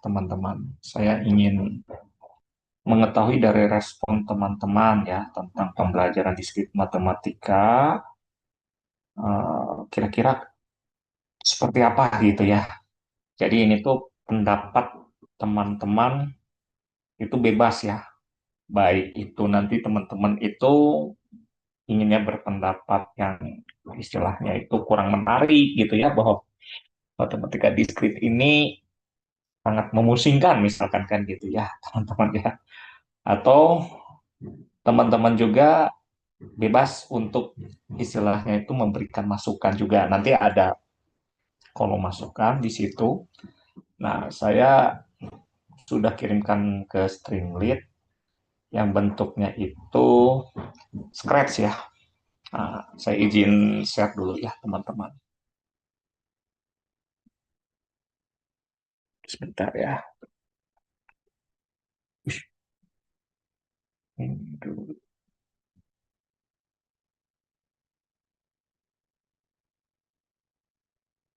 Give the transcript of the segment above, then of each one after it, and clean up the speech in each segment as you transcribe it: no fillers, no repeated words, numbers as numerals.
teman-teman. Saya ingin mengetahui dari respon teman-teman ya tentang pembelajaran diskrit matematika. Kira-kira seperti apa gitu ya. Jadi ini tuh pendapat teman-teman itu bebas ya. Baik itu nanti teman-teman itu inginnya berpendapat yang istilahnya itu kurang menarik gitu ya, bahwa matematika diskrit ini sangat memusingkan misalkan kan gitu ya teman-teman ya. Atau teman-teman juga bebas untuk istilahnya itu memberikan masukan juga. Nanti ada kolom masukan di situ. Nah, saya sudah kirimkan ke Streamlit yang bentuknya itu Scratch ya. Nah, saya izin share dulu ya teman-teman. Sebentar ya. Ini dulu.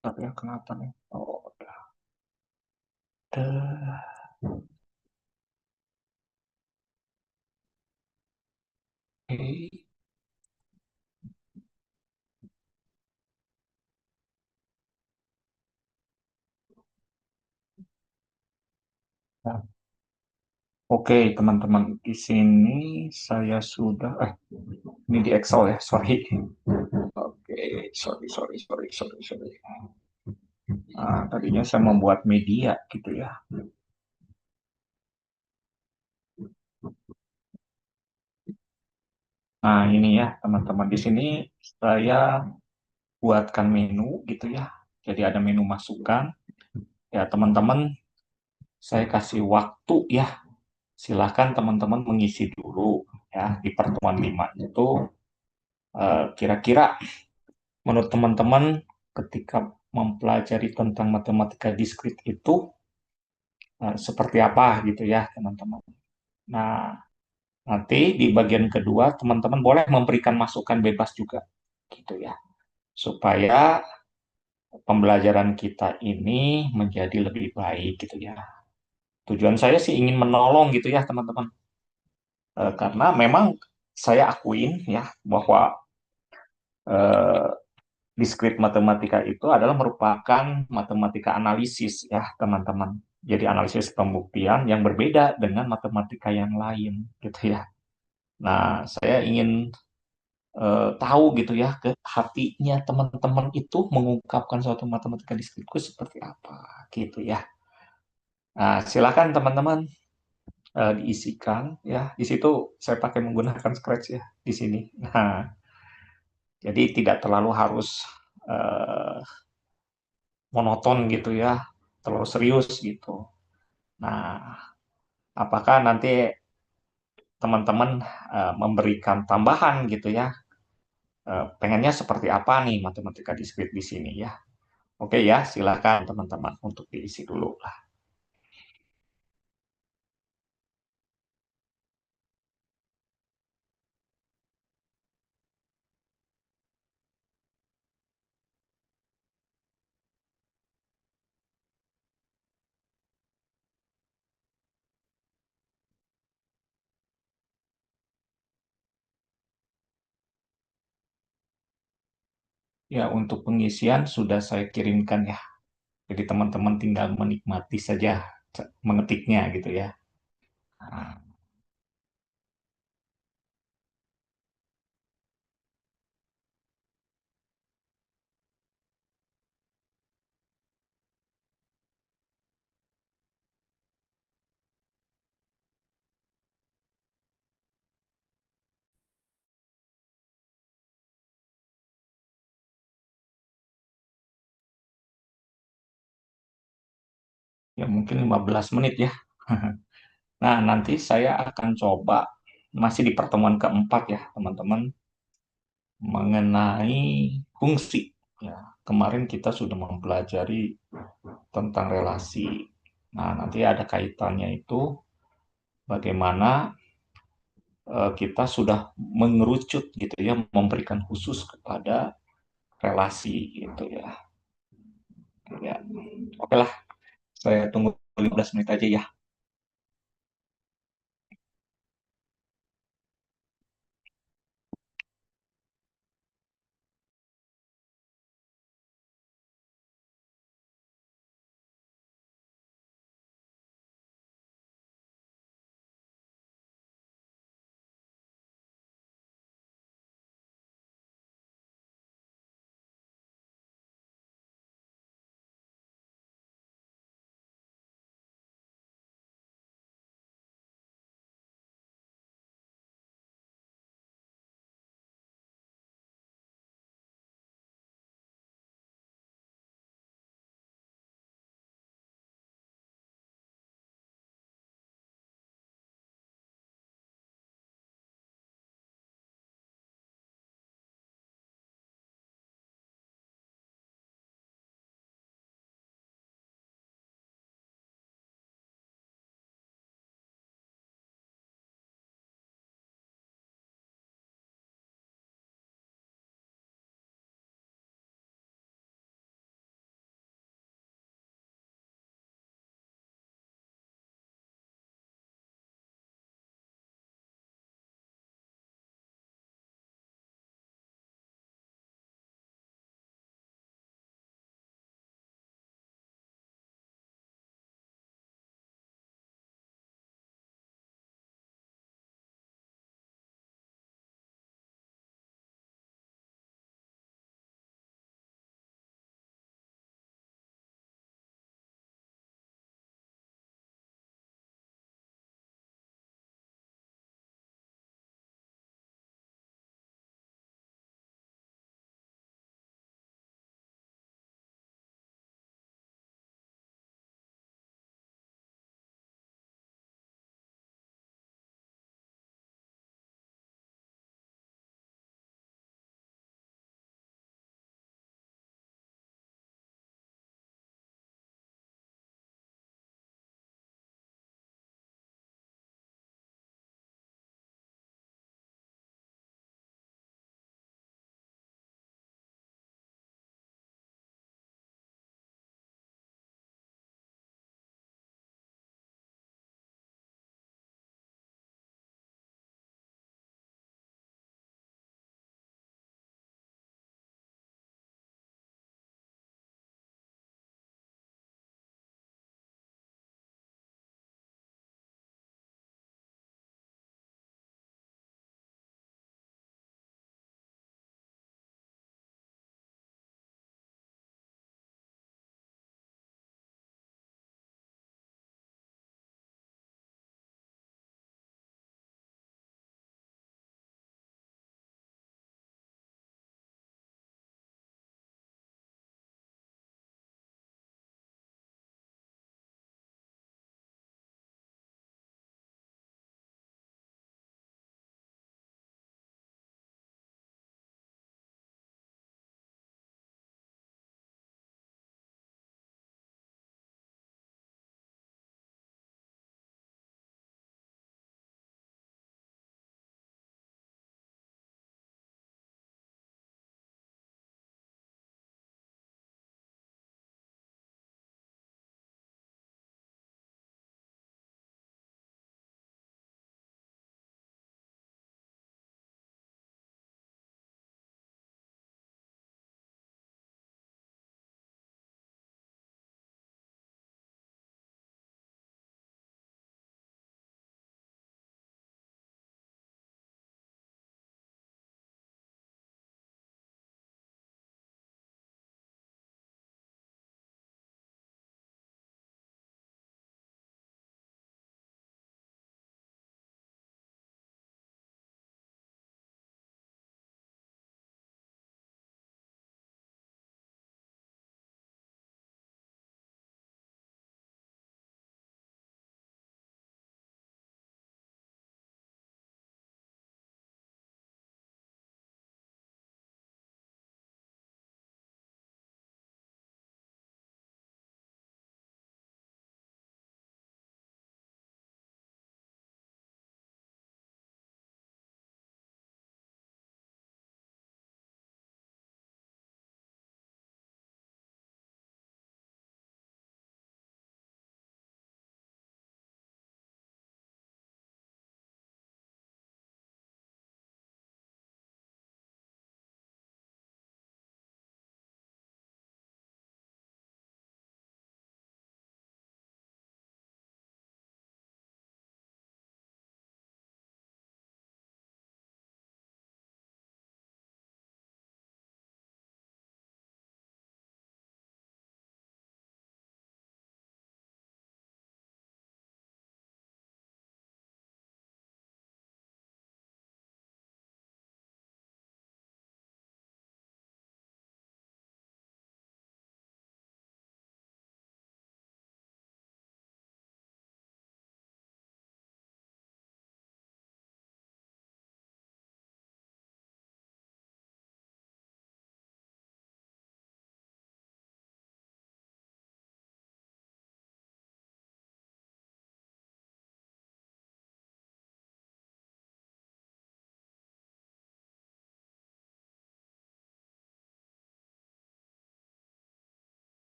Tapi ya kenapa nih? Oh, udah. Oke. Nah, oke, teman-teman, di sini saya sudah ini di Excel ya, sorry. Oke, sorry. Tadinya saya membuat media gitu ya. Nah, ini ya, teman-teman, di sini saya buatkan menu gitu ya. Jadi ada menu masukan. Ya, teman-teman, saya kasih waktu ya. Silakan teman-teman mengisi dulu ya di pertemuan 5 itu, kira-kira menurut teman-teman ketika mempelajari tentang matematika diskrit itu seperti apa gitu ya, teman-teman. Nah, nanti di bagian kedua teman-teman boleh memberikan masukan bebas juga gitu ya. Supaya pembelajaran kita ini menjadi lebih baik gitu ya. Tujuan saya sih ingin menolong gitu ya, teman-teman. Karena memang saya akuin ya bahwa eh, diskrit matematika itu adalah merupakan matematika analisis ya, teman-teman. Jadi analisis pembuktian yang berbeda dengan matematika yang lain gitu ya. Nah, saya ingin tahu gitu ya ke hatinya teman-teman itu mengungkapkan suatu matematika diskritku seperti apa gitu ya. Nah, silakan teman-teman diisikan ya. Di situ saya pakai menggunakan Scratch ya di sini. Nah, jadi tidak terlalu harus eh, monoton gitu ya, terlalu serius gitu. Nah, apakah nanti teman-teman memberikan tambahan gitu ya? Pengennya seperti apa nih matematika diskrit di sini ya? Oke ya, silakan teman-teman untuk diisi dulu lah. Ya, untuk pengisian sudah saya kirimkan ya. Jadi teman-teman tinggal menikmati saja mengetiknya gitu ya. Nah, ya mungkin 15 menit ya. Nah, nanti saya akan coba masih di pertemuan keempat ya, teman-teman, mengenai fungsi. Ya, kemarin kita sudah mempelajari tentang relasi. Nah, nanti ada kaitannya itu bagaimana kita sudah mengerucut gitu ya, memberikan khusus kepada relasi gitu ya. Ya, oke lah, saya tunggu 15 menit aja ya.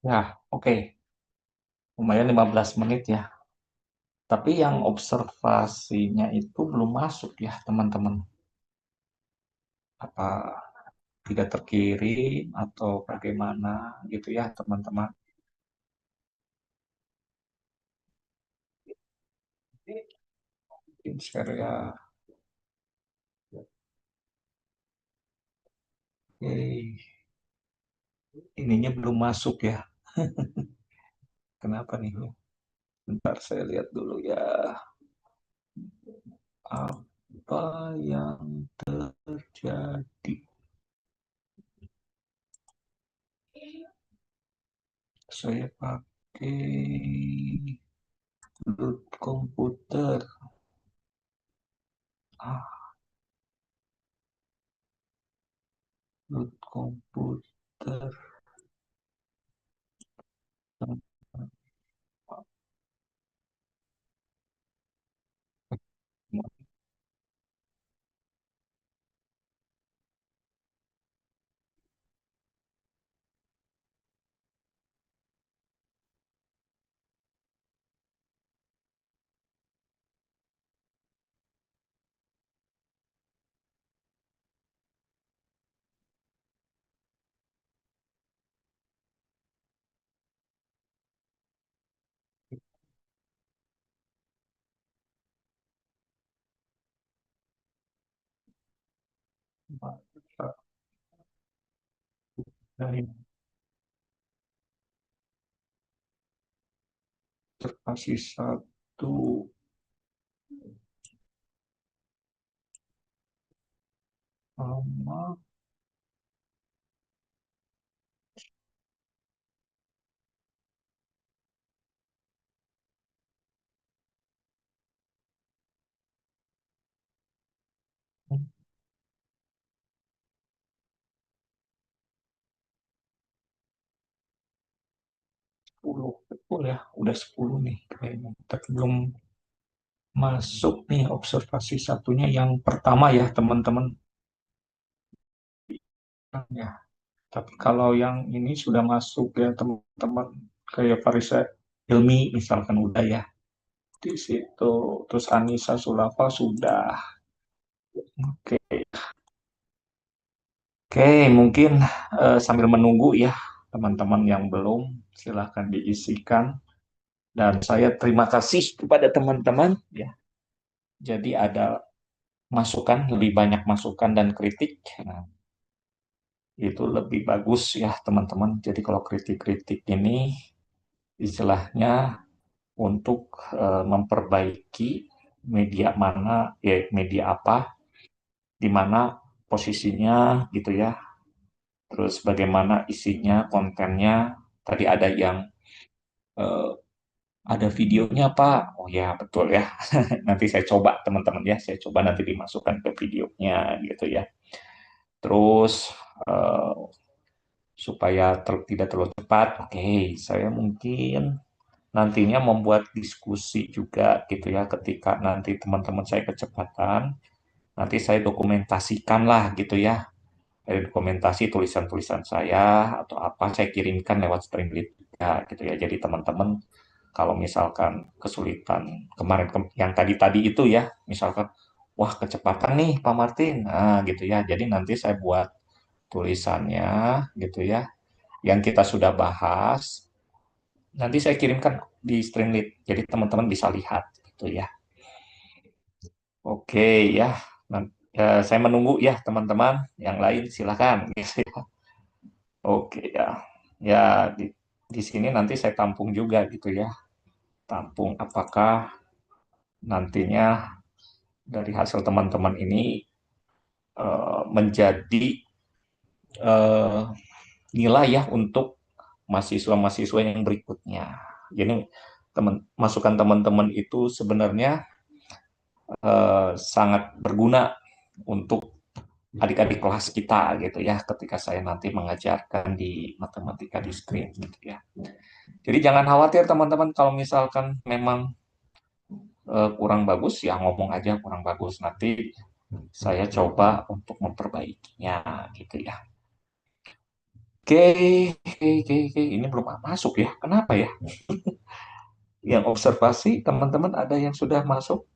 Ya, oke. Lumayan 15 menit ya. Tapi yang observasinya itu belum masuk ya, teman-teman. Apa tidak terkirim atau bagaimana gitu ya, teman-teman. Mungkin share ya. Oke. Ininya belum masuk ya. Kenapa nih? Bentar saya lihat dulu ya. Apa yang terjadi? Saya pakai root komputer. Ah, root komputer. 4 dari observasi satu sama 10. Betul ya, udah 10 nih kayaknya. Tapi belum masuk nih observasi satunya yang pertama ya teman-teman. Ya, tapi kalau yang ini sudah masuk ya teman-teman, kayak Farisa Ilmi misalkan udah ya di situ. Terus Anissa Sulafa sudah. Oke, oke, mungkin sambil menunggu ya teman-teman yang belum silahkan diisikan. Dan saya terima kasih kepada teman-teman ya. Jadi ada masukan, lebih banyak masukan dan kritik. Nah, itu lebih bagus ya teman-teman. Jadi kalau kritik-kritik ini istilahnya untuk memperbaiki media mana, ya media apa, di mana posisinya gitu ya. Terus bagaimana isinya, kontennya. Tadi ada yang eh, ada videonya Pak. Oh ya betul ya. Nanti saya coba teman-teman ya. Saya coba nanti dimasukkan ke videonya gitu ya. Terus eh, supaya tidak terlalu cepat, oke, saya mungkin nantinya membuat diskusi juga gitu ya ketika nanti teman-teman saya kecepatan, nanti saya dokumentasikan lah gitu ya. Dari dokumentasi tulisan-tulisan saya atau apa saya kirimkan lewat Streamlit ya gitu ya. Jadi teman-teman kalau misalkan kesulitan kemarin yang tadi-tadi itu ya, misalkan wah kecepatan nih Pak Martin, nah gitu ya. Jadi nanti saya buat tulisannya gitu ya yang kita sudah bahas, nanti saya kirimkan di Streamlit, jadi teman-teman bisa lihat gitu ya. Oke ya, ya saya menunggu ya teman-teman yang lain silakan. Gitu ya. Oke ya, ya di sini nanti saya tampung juga gitu ya, tampung apakah nantinya dari hasil teman-teman ini menjadi eh, nilai ya untuk mahasiswa-mahasiswa yang berikutnya. Jadi masukan teman-teman itu sebenarnya sangat berguna untuk adik-adik kelas kita gitu ya ketika saya nanti mengajarkan di matematika di screen gitu ya. Jadi jangan khawatir teman-teman kalau misalkan memang kurang bagus ya ngomong aja kurang bagus nanti saya coba untuk memperbaikinya gitu ya. Oke, oke, ini belum masuk ya. Kenapa ya? Yang observasi teman-teman ada yang sudah masuk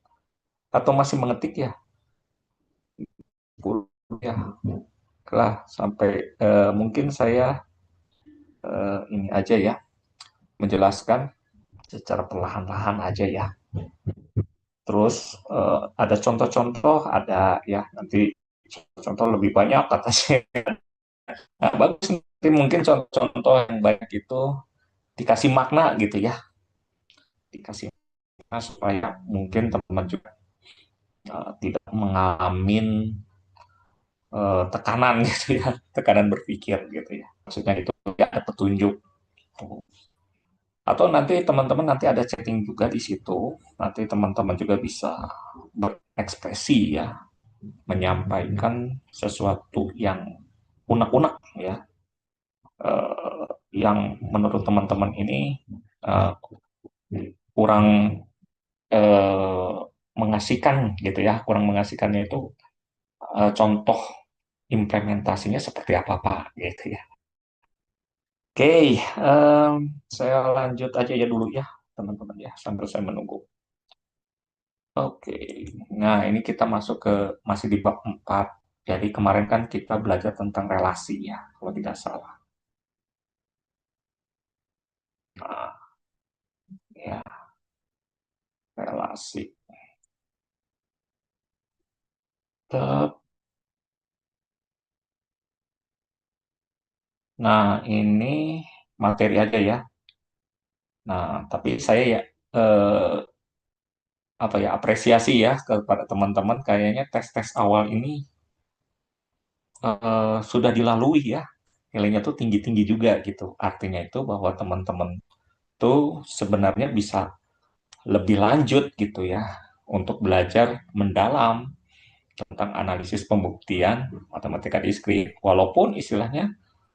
atau masih mengetik ya? Ya, lah sampai mungkin saya ini aja ya, menjelaskan secara perlahan-lahan aja ya. Terus ada contoh-contoh, ada ya nanti contoh lebih banyak kata saya. Nah, bagus nanti mungkin contoh-contoh yang banyak itu dikasih makna gitu ya, dikasih makna supaya mungkin teman-teman juga tidak mengalami tekanan gitu ya, tekanan berpikir gitu ya. Maksudnya itu ya ada petunjuk. Atau nanti teman-teman nanti ada chatting juga di situ. Nanti teman-teman juga bisa berekspresi ya, menyampaikan sesuatu yang unek-unek ya, yang menurut teman-teman ini uh, kurang uh, mengasihkan gitu ya, kurang mengasihkannya itu contoh implementasinya seperti apa Pak gitu ya. Oke, saya lanjut aja ya dulu ya teman-teman ya sambil saya menunggu. Oke, nah ini kita masuk ke masih di bab 4. Jadi kemarin kan kita belajar tentang relasi ya, kalau tidak salah. Nah, ya, relasi. Tep. Nah, ini materi aja ya. Nah, tapi saya ya apa ya apresiasi ya kepada teman-teman kayaknya tes-tes awal ini sudah dilalui ya. Nilainya tuh tinggi-tinggi juga gitu. Artinya itu bahwa teman-teman tuh sebenarnya bisa lebih lanjut gitu ya untuk belajar mendalam tentang analisis pembuktian matematika diskrit. Walaupun istilahnya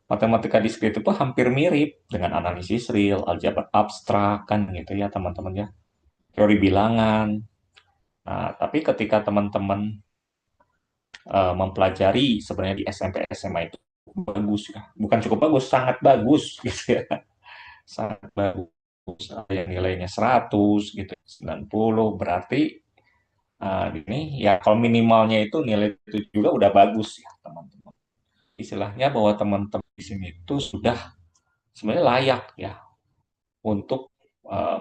matematika diskrit itu hampir mirip dengan analisis real, aljabar abstrak kan gitu ya teman-teman ya. Teori bilangan. Nah, tapi ketika teman-teman mempelajari sebenarnya di SMP SMA itu bagus ya. Bukan cukup bagus, sangat bagus gitu ya. Sangat bagus. Ada yang nilainya 100 gitu, 90 berarti ini ya kalau minimalnya itu nilai itu juga udah bagus ya teman-teman. Istilahnya bahwa teman-teman di sini itu sudah sebenarnya layak ya untuk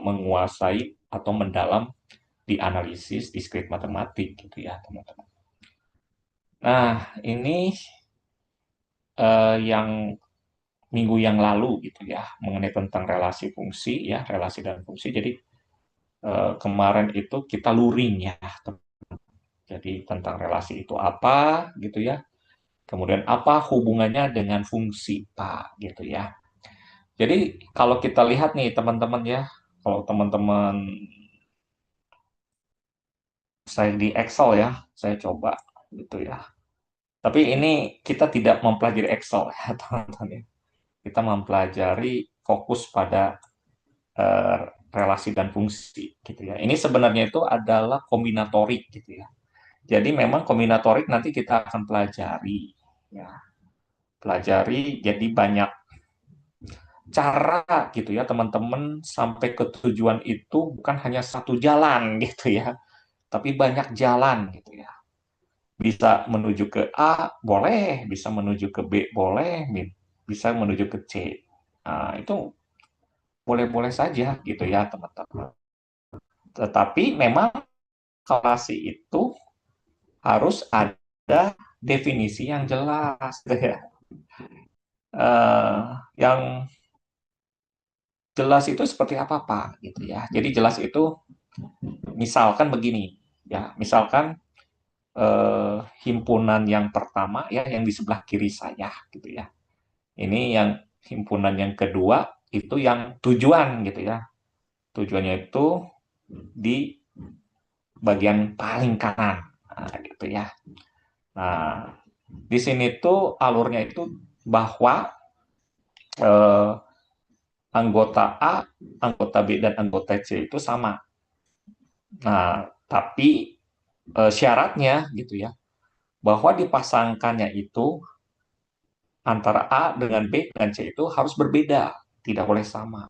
menguasai atau mendalam di analisis diskrit matematik gitu ya teman-teman. Nah ini yang minggu yang lalu gitu ya mengenai tentang relasi fungsi ya relasi dan fungsi. Jadi kemarin itu kita luring ya. Jadi tentang relasi itu apa gitu ya. Kemudian apa hubungannya dengan fungsi Pak gitu ya. Jadi kalau kita lihat nih teman-teman ya, kalau teman-teman saya di Excel ya, saya coba gitu ya. Tapi ini kita tidak mempelajari Excel ya teman-teman ya. Kita mempelajari fokus pada eh, relasi dan fungsi gitu ya. Ini sebenarnya itu adalah kombinatorik gitu ya. Jadi memang kombinatorik nanti kita akan pelajari ya. Pelajari jadi banyak cara gitu ya teman-teman sampai ke tujuan itu bukan hanya satu jalan gitu ya, tapi banyak jalan gitu ya. Bisa menuju ke A boleh, bisa menuju ke B boleh, bisa menuju ke C. Nah, itu boleh-boleh saja gitu ya teman-teman. Tetapi memang kalkulasi itu harus ada definisi yang jelas gitu ya. Yang jelas itu seperti apa Pak gitu ya. Jadi jelas itu misalkan begini ya, misalkan himpunan yang pertama ya yang di sebelah kiri saya gitu ya. Ini yang himpunan yang kedua itu yang tujuan gitu ya. Tujuannya itu di bagian paling kanan. Nah, gitu ya. Nah, di sini tuh alurnya itu bahwa eh, anggota A, anggota B dan anggota C itu sama. Nah, tapi syaratnya gitu ya, bahwa dipasangkannya itu antara A dengan B dengan C itu harus berbeda, tidak boleh sama,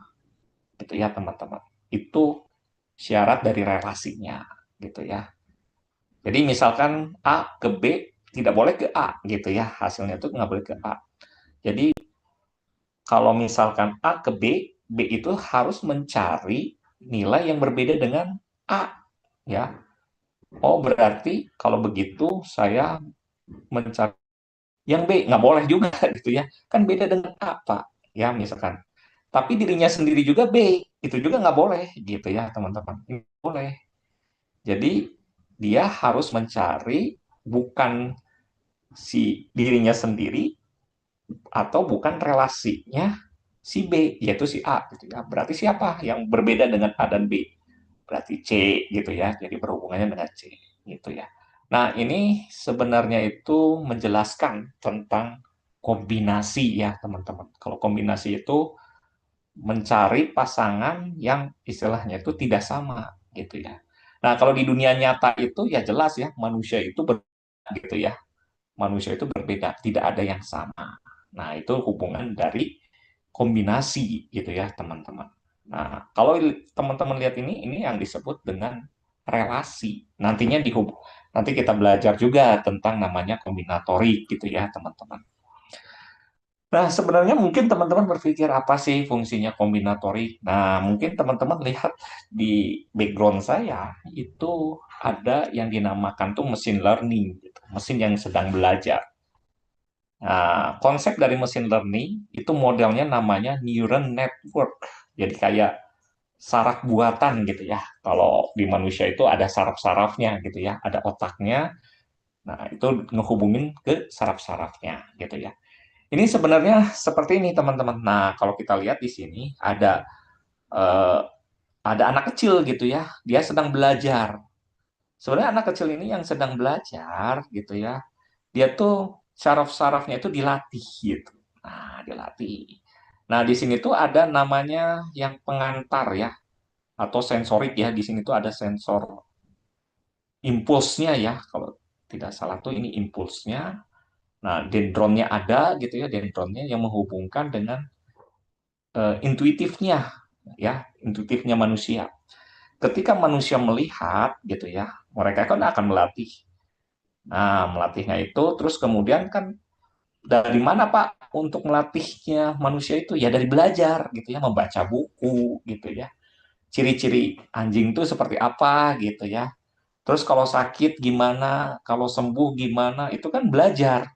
gitu ya teman-teman. Itu syarat dari relasinya, gitu ya. Jadi misalkan A ke B tidak boleh ke A, gitu ya. Hasilnya itu nggak boleh ke A. Jadi kalau misalkan A ke B, B itu harus mencari nilai yang berbeda dengan A, ya. Oh, berarti kalau begitu saya mencari yang B, nggak boleh juga gitu ya. Kan beda dengan A, Pak. Ya, misalkan. Tapi dirinya sendiri juga B, itu juga nggak boleh gitu ya, teman-teman. Nggak boleh. Jadi dia harus mencari bukan si dirinya sendiri atau bukan relasinya si B, yaitu si A gitu ya. Berarti siapa yang berbeda dengan A dan B? Berarti C gitu ya. Jadi berhubungannya dengan C gitu ya. Nah, ini sebenarnya itu menjelaskan tentang kombinasi ya, teman-teman. Kalau kombinasi itu mencari pasangan yang istilahnya itu tidak sama gitu ya. Nah, kalau di dunia nyata itu ya jelas ya, manusia itu berbeda gitu ya. Manusia itu berbeda, tidak ada yang sama. Nah, itu hubungan dari kombinasi gitu ya, teman-teman. Nah, kalau teman-teman lihat ini yang disebut dengan relasi. Nanti kita belajar juga tentang namanya kombinatorik gitu ya, teman-teman. Nah, sebenarnya mungkin teman-teman berpikir apa sih fungsinya kombinatorik? Nah, mungkin teman-teman lihat di background saya itu ada yang dinamakan tuh mesin learning, gitu. Mesin yang sedang belajar. Nah, konsep dari mesin learning itu modelnya namanya neural network. Jadi kayak saraf buatan gitu ya. Kalau di manusia itu ada saraf-sarafnya gitu ya, ada otaknya. Nah, itu ngehubungin ke saraf-sarafnya gitu ya. Ini sebenarnya seperti ini teman-teman. Nah, kalau kita lihat di sini eh, ada anak kecil gitu ya, dia sedang belajar. Sebenarnya anak kecil ini yang sedang belajar gitu ya, dia tuh saraf-sarafnya itu dilatih gitu. Nah, dilatih. Nah, di sini tuh ada namanya yang pengantar ya, atau sensorik ya. Di sini tuh ada sensor impulsnya ya, kalau tidak salah tuh ini impulsnya. Nah, dendronnya ada gitu ya, dendronnya yang menghubungkan dengan intuitifnya ya, intuitifnya manusia. Ketika manusia melihat gitu ya, mereka kan akan melatih. Nah, melatihnya itu terus kemudian kan dari mana Pak untuk melatihnya manusia itu ya dari belajar gitu ya, membaca buku gitu ya. Ciri-ciri anjing itu seperti apa gitu ya. Terus kalau sakit gimana, kalau sembuh gimana, itu kan belajar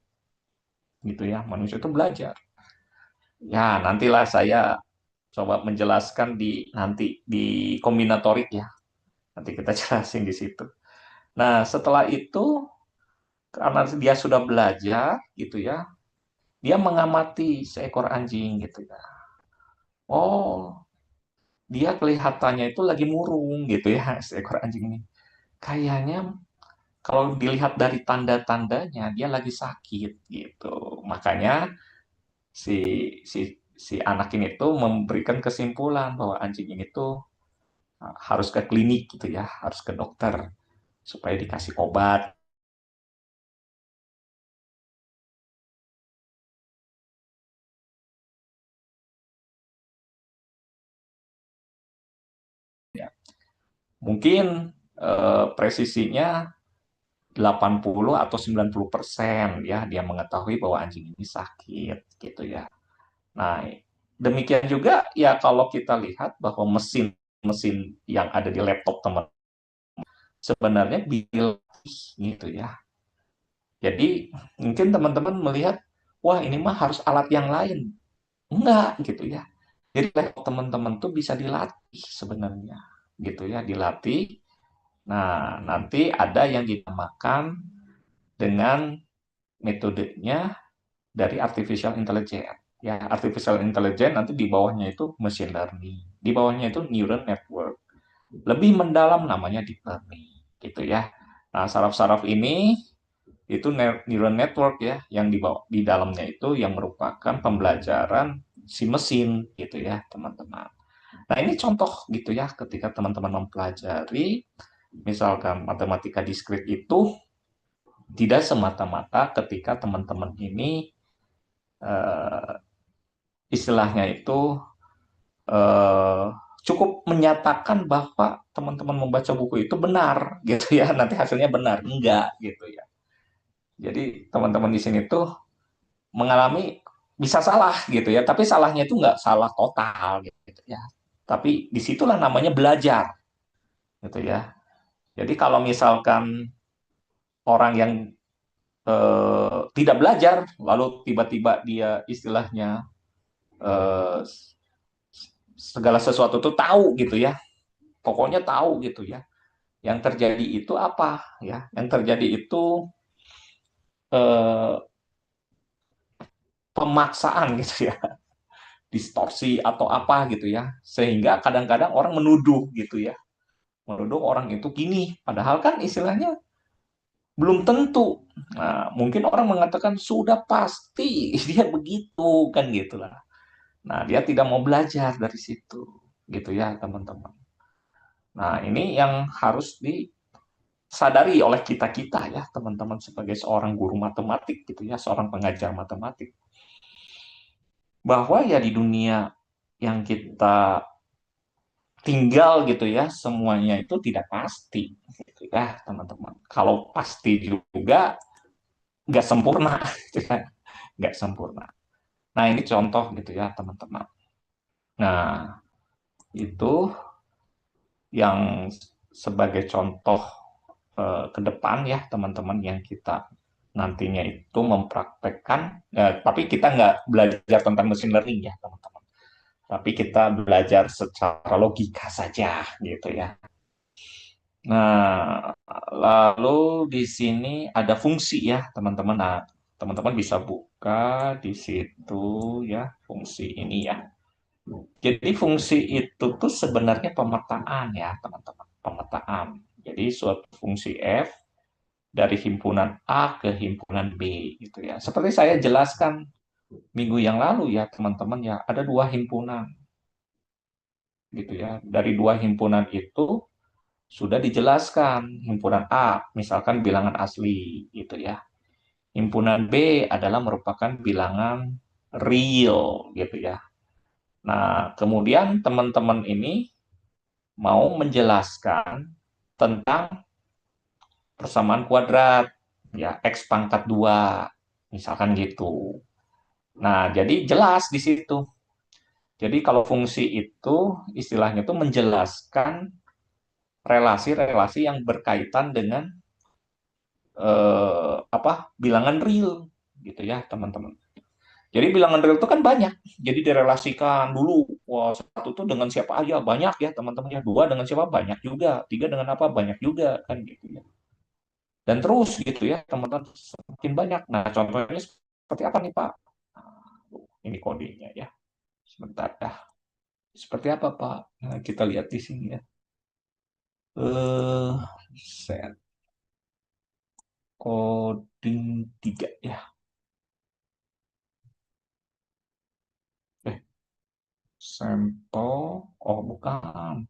gitu ya. Manusia itu belajar. Ya, nantilah saya coba menjelaskan nanti di kombinatorik ya. Nanti kita jelasin di situ. Nah, setelah itu karena dia sudah belajar gitu ya, dia mengamati seekor anjing gitu ya. Oh, dia kelihatannya itu lagi murung gitu ya, seekor anjing ini. Kayaknya kalau dilihat dari tanda-tandanya dia lagi sakit gitu. Makanya si si si anak ini tuh memberikan kesimpulan bahwa anjing ini tuh harus ke klinik gitu ya, harus ke dokter supaya dikasih obat ya. Mungkin presisinya 80 atau 90% ya dia mengetahui bahwa anjing ini sakit gitu ya. Nah, demikian juga ya kalau kita lihat bahwa mesin-mesin yang ada di laptop teman sebenarnya dilatih gitu ya. Jadi mungkin teman-teman melihat, wah ini mah harus alat yang lain. Enggak gitu ya. Jadi laptop teman-teman tuh bisa dilatih sebenarnya gitu ya, dilatih. Nah, nanti ada yang dinamakan dengan metodenya dari artificial intelligence. Ya, artificial intelligence nanti di bawahnya itu machine learning. Di bawahnya itu neural network. Lebih mendalam namanya deep learning, gitu ya. Nah, saraf-saraf ini itu neural network ya, yang di dalamnya itu yang merupakan pembelajaran si mesin, gitu ya, teman-teman. Nah, ini contoh gitu ya, ketika teman-teman mempelajari, misalkan matematika diskrit itu tidak semata-mata ketika teman-teman ini eh, istilahnya itu eh, cukup menyatakan bahwa teman-teman membaca buku itu benar gitu ya, nanti hasilnya benar enggak gitu ya. Jadi teman-teman di sini tuh mengalami bisa salah gitu ya, tapi salahnya itu nggak salah total gitu ya. Tapi disitulah namanya belajar gitu ya. Jadi kalau misalkan orang yang tidak belajar lalu tiba-tiba dia istilahnya eh, segala sesuatu itu tahu gitu ya, pokoknya tahu gitu ya. Yang terjadi itu apa ya? Yang terjadi itu eh, pemaksaan gitu ya, distorsi atau apa gitu ya, sehingga kadang-kadang orang menuduh gitu ya, menuduh orang itu gini, padahal kan istilahnya belum tentu. Nah, mungkin orang mengatakan sudah pasti dia begitu kan gitulah. Nah, dia tidak mau belajar dari situ gitu ya teman-teman. Nah, ini yang harus disadari oleh kita-kita ya teman-teman sebagai seorang guru matematik gitu ya, seorang pengajar matematik, bahwa ya di dunia yang kita tinggal gitu ya, semuanya itu tidak pasti gitu ya teman-teman. Kalau pasti juga nggak sempurna gitu ya, nggak sempurna. Nah, ini contoh gitu ya teman-teman. Nah, itu yang sebagai contoh ke depan ya teman-teman, yang kita nantinya itu mempraktekkan, tapi kita nggak belajar tentang machine learning ya teman-teman, tapi kita belajar secara logika saja gitu ya. Nah, lalu di sini ada fungsi ya teman-teman. Nah, teman-teman bisa buka di situ ya fungsi ini ya. Jadi fungsi itu tuh sebenarnya pemetaan ya teman-teman, pemetaan. Jadi suatu fungsi f dari himpunan A ke himpunan B gitu ya. Seperti saya jelaskan minggu yang lalu ya teman-teman ya, ada dua himpunan gitu ya. Dari dua himpunan itu sudah dijelaskan. Himpunan A misalkan bilangan asli gitu ya. Himpunan B adalah merupakan bilangan real gitu ya. Nah, kemudian teman-teman ini mau menjelaskan tentang persamaan kuadrat ya, X pangkat 2 misalkan gitu. Nah, jadi jelas di situ. Jadi kalau fungsi itu istilahnya itu menjelaskan relasi-relasi yang berkaitan dengan bilangan real gitu ya, teman-teman. Jadi bilangan real itu kan banyak. Jadi direlasikan dulu, wah, satu tuh dengan siapa aja banyak ya, teman-teman ya. Dua dengan siapa banyak juga, tiga dengan apa banyak juga kan gitu ya. Dan terus gitu ya, teman-teman, semakin banyak. Nah, contohnya seperti apa nih, Pak? Nah, ini kodenya ya. Sebentar dah. Seperti apa, Pak? Nah, kita lihat di sini ya. Eh, set coding 3 ya. Eh, sampel. Oh, bukan.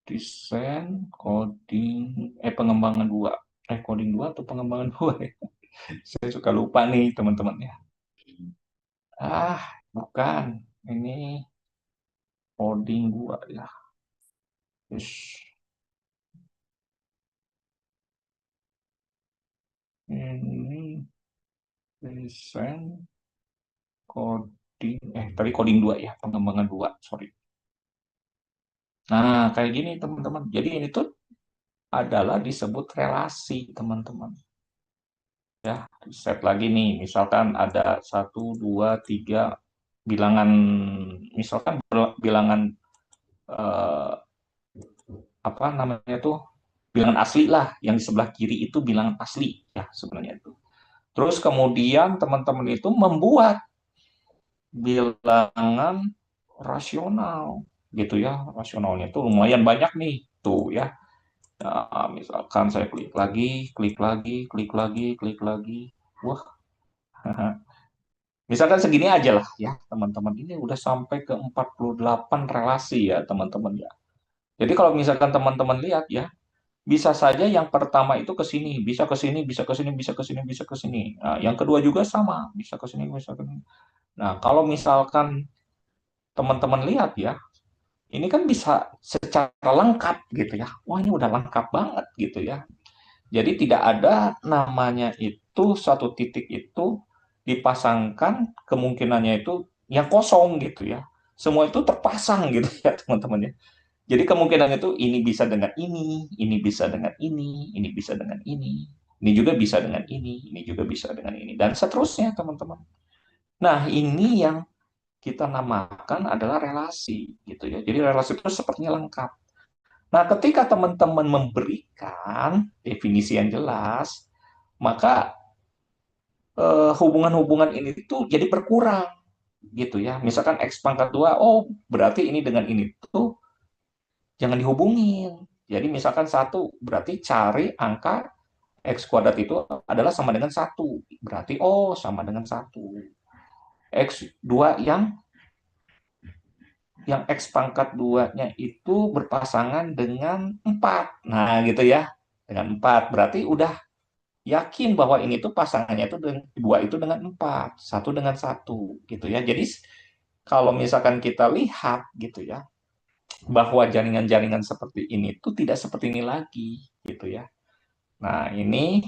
Desain, coding, pengembangan 2. Coding 2 atau pengembangan 2 ya? Saya suka lupa nih, teman-teman ya. Ah, bukan. Ini coding 2 ya. Yes. Ini desain, coding, tadi coding 2 ya, pengembangan 2 sorry. Nah, kayak gini teman-teman. Jadi ini tuh adalah disebut relasi, teman-teman. Ya, set lagi nih. Misalkan ada satu, dua, tiga bilangan, misalkan bilangan eh, apa namanya tuh, bilangan asli lah. Yang di sebelah kiri itu bilangan asli ya sebenarnya itu. Terus kemudian teman-teman itu membuat bilangan rasional gitu ya. Rasionalnya itu lumayan banyak nih tuh ya. Nah, misalkan saya klik lagi, klik lagi, klik lagi, klik lagi. Wah, misalkan segini aja lah ya, teman-teman. Ini udah sampai ke 48 relasi ya, teman-teman ya. Jadi kalau misalkan teman-teman lihat ya, Bisa saja yang pertama itu ke sini, bisa ke sini, bisa ke sini, bisa ke sini, bisa ke sini. Nah, yang kedua juga sama, bisa ke sini, bisa ke sini. Nah, kalau misalkan teman-teman lihat ya, ini kan bisa secara lengkap gitu ya. Wah, ini udah lengkap banget gitu ya. Jadi tidak ada namanya itu satu titik itu dipasangkan kemungkinannya itu yang kosong gitu ya. Semua itu terpasang gitu ya teman-teman ya. Jadi kemungkinannya itu ini bisa dengan ini bisa dengan ini bisa dengan ini juga bisa dengan ini juga bisa dengan ini, dan seterusnya teman-teman. Nah ini yang kita namakan adalah relasi gitu ya. Jadi relasi itu sepertinya lengkap. Nah ketika teman-teman memberikan definisi yang jelas, maka hubungan-hubungan ini tuh jadi berkurang gitu ya. Misalkan X pangkat 2, oh berarti ini dengan ini tuh jangan dihubungin. Jadi misalkan satu, berarti cari angka X kuadrat itu adalah sama dengan satu. Berarti, oh sama dengan satu. X2 yang X pangkat 2-nya itu berpasangan dengan 4. Nah gitu ya. Dengan 4. Berarti udah yakin bahwa ini tuh pasangannya itu dengan 2 itu dengan 4. Satu dengan satu. Gitu ya. Jadi kalau misalkan kita lihat gitu ya, bahwa jaringan-jaringan seperti ini tuh tidak seperti ini lagi gitu ya. Nah, ini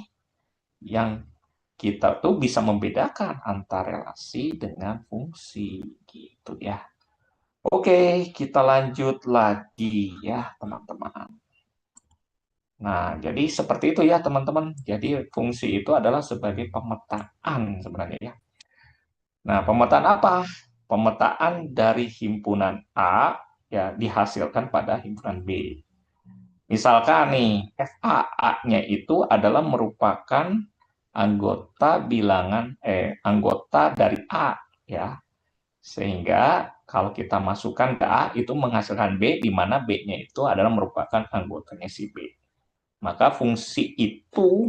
yang kita tuh bisa membedakan antara relasi dengan fungsi gitu ya. Oke, kita lanjut lagi ya, teman-teman. Nah, jadi seperti itu ya, teman-teman. Jadi fungsi itu adalah sebagai pemetaan sebenarnya ya. Nah, pemetaan apa? Pemetaan dari himpunan A ya dihasilkan pada himpunan B. Misalkan nih, FAA-nya itu adalah merupakan anggota dari A ya. Sehingga kalau kita masukkan ke A itu menghasilkan B, di mana B-nya itu adalah merupakan anggotanya si B. Maka fungsi itu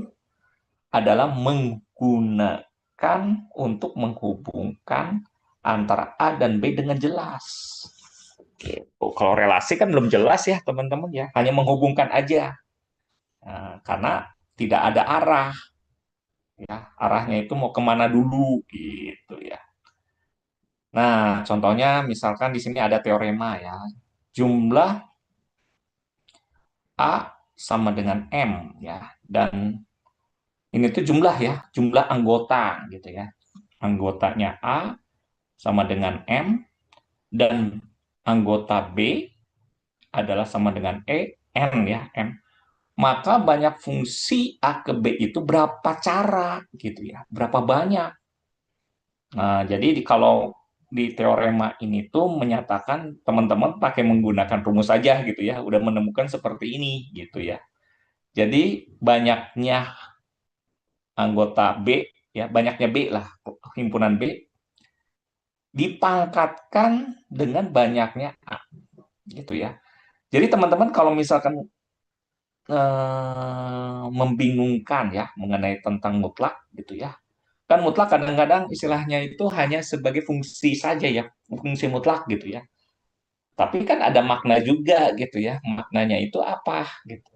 adalah menggunakan untuk menghubungkan antara A dan B dengan jelas. Gitu. Kalau relasi kan belum jelas ya teman-teman ya, hanya menghubungkan aja. Nah, karena tidak ada arah ya, arahnya itu mau kemana dulu gitu ya. Nah, contohnya misalkan di sini ada teorema ya. Jumlah A sama dengan M ya. Dan ini tuh jumlah ya, jumlah anggota gitu ya. Anggotanya A sama dengan M dan anggota B adalah sama dengan N ya, M. Maka banyak fungsi A ke B itu berapa cara gitu ya, berapa banyak. Nah, jadi kalau di teorema ini tuh menyatakan teman-teman pakai menggunakan rumus saja gitu ya, udah menemukan seperti ini gitu ya. Jadi banyaknya anggota B ya, banyaknya B lah, himpunan B dipangkatkan dengan banyaknya A gitu ya. Jadi teman-teman kalau misalkan membingungkan ya mengenai tentang mutlak gitu ya. Kan mutlak kadang-kadang istilahnya itu hanya sebagai fungsi saja ya, fungsi mutlak gitu ya. Tapi kan ada makna juga gitu ya. Maknanya itu apa gitu.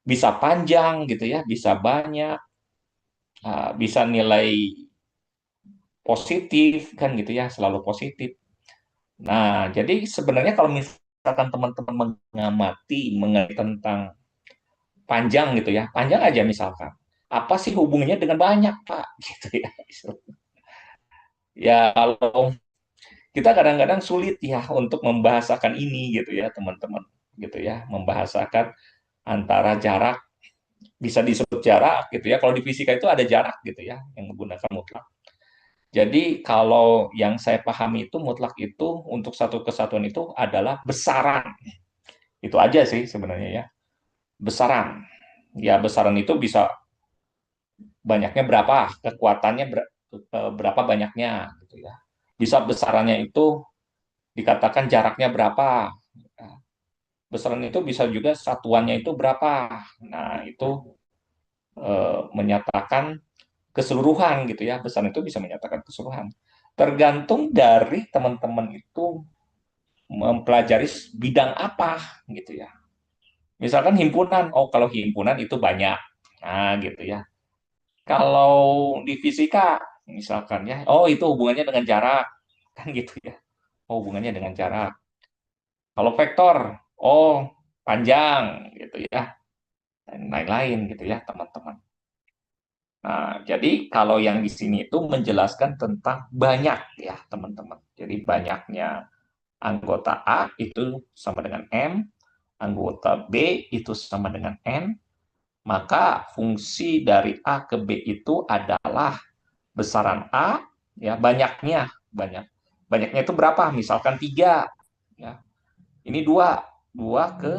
Bisa panjang gitu ya, bisa banyak, bisa nilai positif kan gitu ya, selalu positif. Nah, jadi sebenarnya kalau misalkan teman-teman mengamati mengenai tentang panjang gitu ya, panjang aja misalkan. Apa sih hubungannya dengan banyak, Pak? Gitu ya. Ya kalau kita kadang-kadang sulit ya untuk membahasakan ini gitu ya, teman-teman. Gitu ya, membahasakan antara jarak, bisa disebut jarak gitu ya. Kalau di fisika itu ada jarak gitu ya yang menggunakan mutlak. Jadi kalau yang saya pahami itu mutlak itu untuk satu kesatuan itu adalah besaran. Itu aja sih sebenarnya ya. Besaran. Ya besaran itu bisa banyaknya berapa, kekuatannya berapa banyaknya gitu ya. Bisa besarannya itu dikatakan jaraknya berapa. Nah, besaran itu bisa juga satuannya itu berapa. Nah, itu menyatakan keseluruhan gitu ya. Besaran itu bisa menyatakan keseluruhan. Tergantung dari teman-teman itu mempelajari bidang apa gitu ya. Misalkan himpunan, oh kalau himpunan itu banyak. Nah, gitu ya. Kalau di fisika, misalkan ya, oh itu hubungannya dengan jarak, kan gitu ya. Oh, hubungannya dengan jarak. Kalau vektor, oh panjang, gitu ya. Dan lain-lain gitu ya, teman-teman. Nah, jadi kalau yang di sini itu menjelaskan tentang banyak ya, teman-teman. Jadi banyaknya anggota A itu sama dengan M, anggota B itu sama dengan N, maka fungsi dari A ke B itu adalah besaran A, ya banyak. Banyaknya itu berapa? Misalkan 3, ya. Ini 2, 2 ke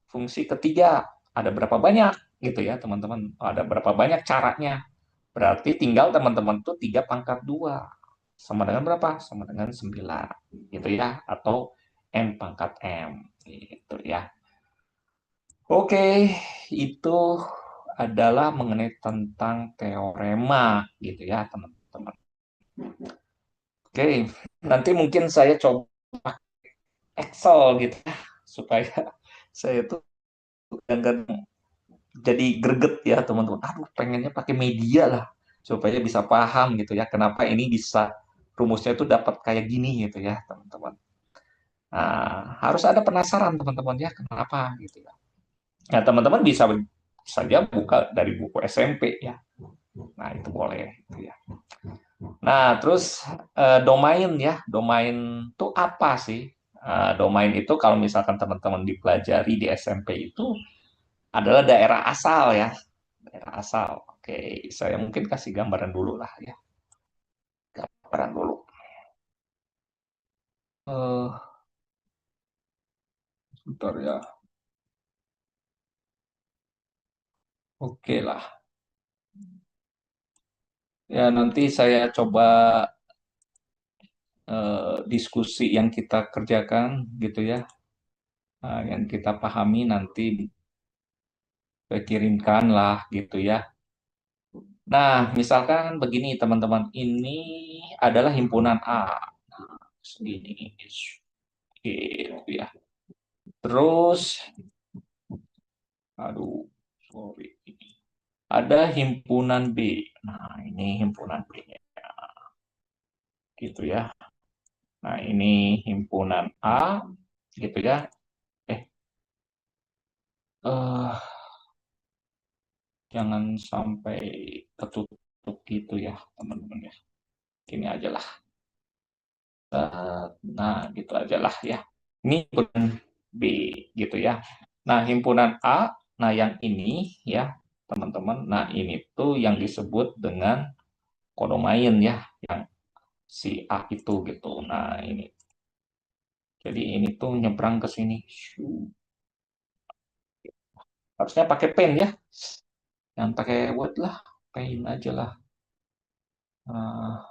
fungsi ketiga. Ada berapa banyak gitu ya, teman-teman? Ada berapa banyak caranya? Berarti tinggal teman-teman tuh 3 pangkat 2. Sama dengan berapa? Sama dengan 9. Gitu ya. Atau M pangkat M. Gitu ya. Oke, itu adalah mengenai tentang teorema gitu ya, teman-teman. Oke, nanti mungkin saya coba Excel gitu ya, supaya saya tuh kadang jadi greget ya, teman-teman. Aduh, pengennya pakai media lah supaya bisa paham gitu ya, kenapa ini bisa rumusnya itu dapat kayak gini gitu ya, teman-teman. Nah, harus ada penasaran teman-teman ya, kenapa gitu ya. Nah, teman-teman bisa saja buka dari buku SMP ya. Nah, itu boleh gitu ya. Nah, terus domain ya. Domain itu apa sih? Domain itu kalau misalkan teman-teman dipelajari di SMP itu adalah daerah asal ya. Daerah asal. Oke, saya mungkin kasih gambaran dulu lah ya. Gambaran dulu. Eh, Bentar ya. Oke lah. Ya, nanti saya coba diskusi yang kita kerjakan gitu ya. Yang kita pahami nanti saya kirimkan lah gitu ya. Nah, misalkan begini teman-teman, ini adalah himpunan A. Segini, gitu ya. Terus, aduh, sorry. Ada himpunan B. Nah, ini himpunan B-nya, gitu ya. Nah, ini himpunan A, gitu ya. Eh, eh, jangan sampai ketutup gitu ya, teman-teman ya. Gini aja lah. Nah, gitu aja lah ya. Ini himpunan B, gitu ya. Nah, himpunan A, nah yang ini ya, teman-teman. Nah, ini tuh yang disebut dengan kodomain ya, yang si A itu gitu. Nah, ini. Jadi ini tuh nyebrang ke sini. Harusnya pakai pen ya. Yang pakai Word lah. Pen aja lah. Ah,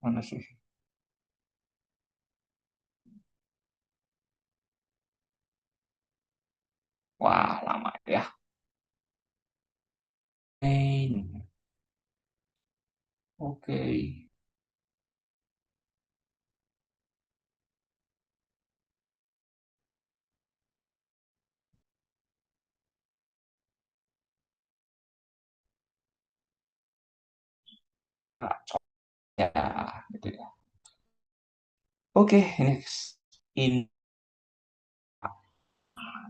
mana sih? Wah, lama ya. Pen. Oke. Nah, ya, gitu ya. Oke, ini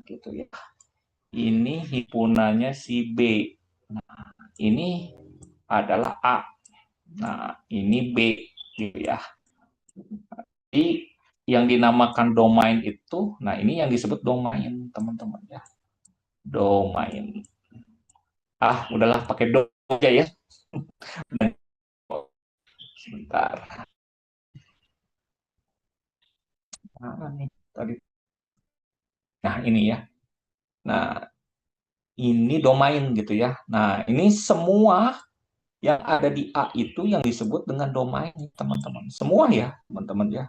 gitu ya. Ini himpunannya si B. Ini adalah A. Nah, ini B gitu ya. Jadi yang dinamakan domain itu, nah ini yang disebut domain, teman-teman ya. Domain. Ah, udahlah pakai do aja ya. Sebentar. Nah, nih tadi. Nah, ini ya. Nah, ini domain gitu ya. Nah, ini semua yang ada di A itu yang disebut dengan domain, teman-teman. Semua ya, teman-teman ya.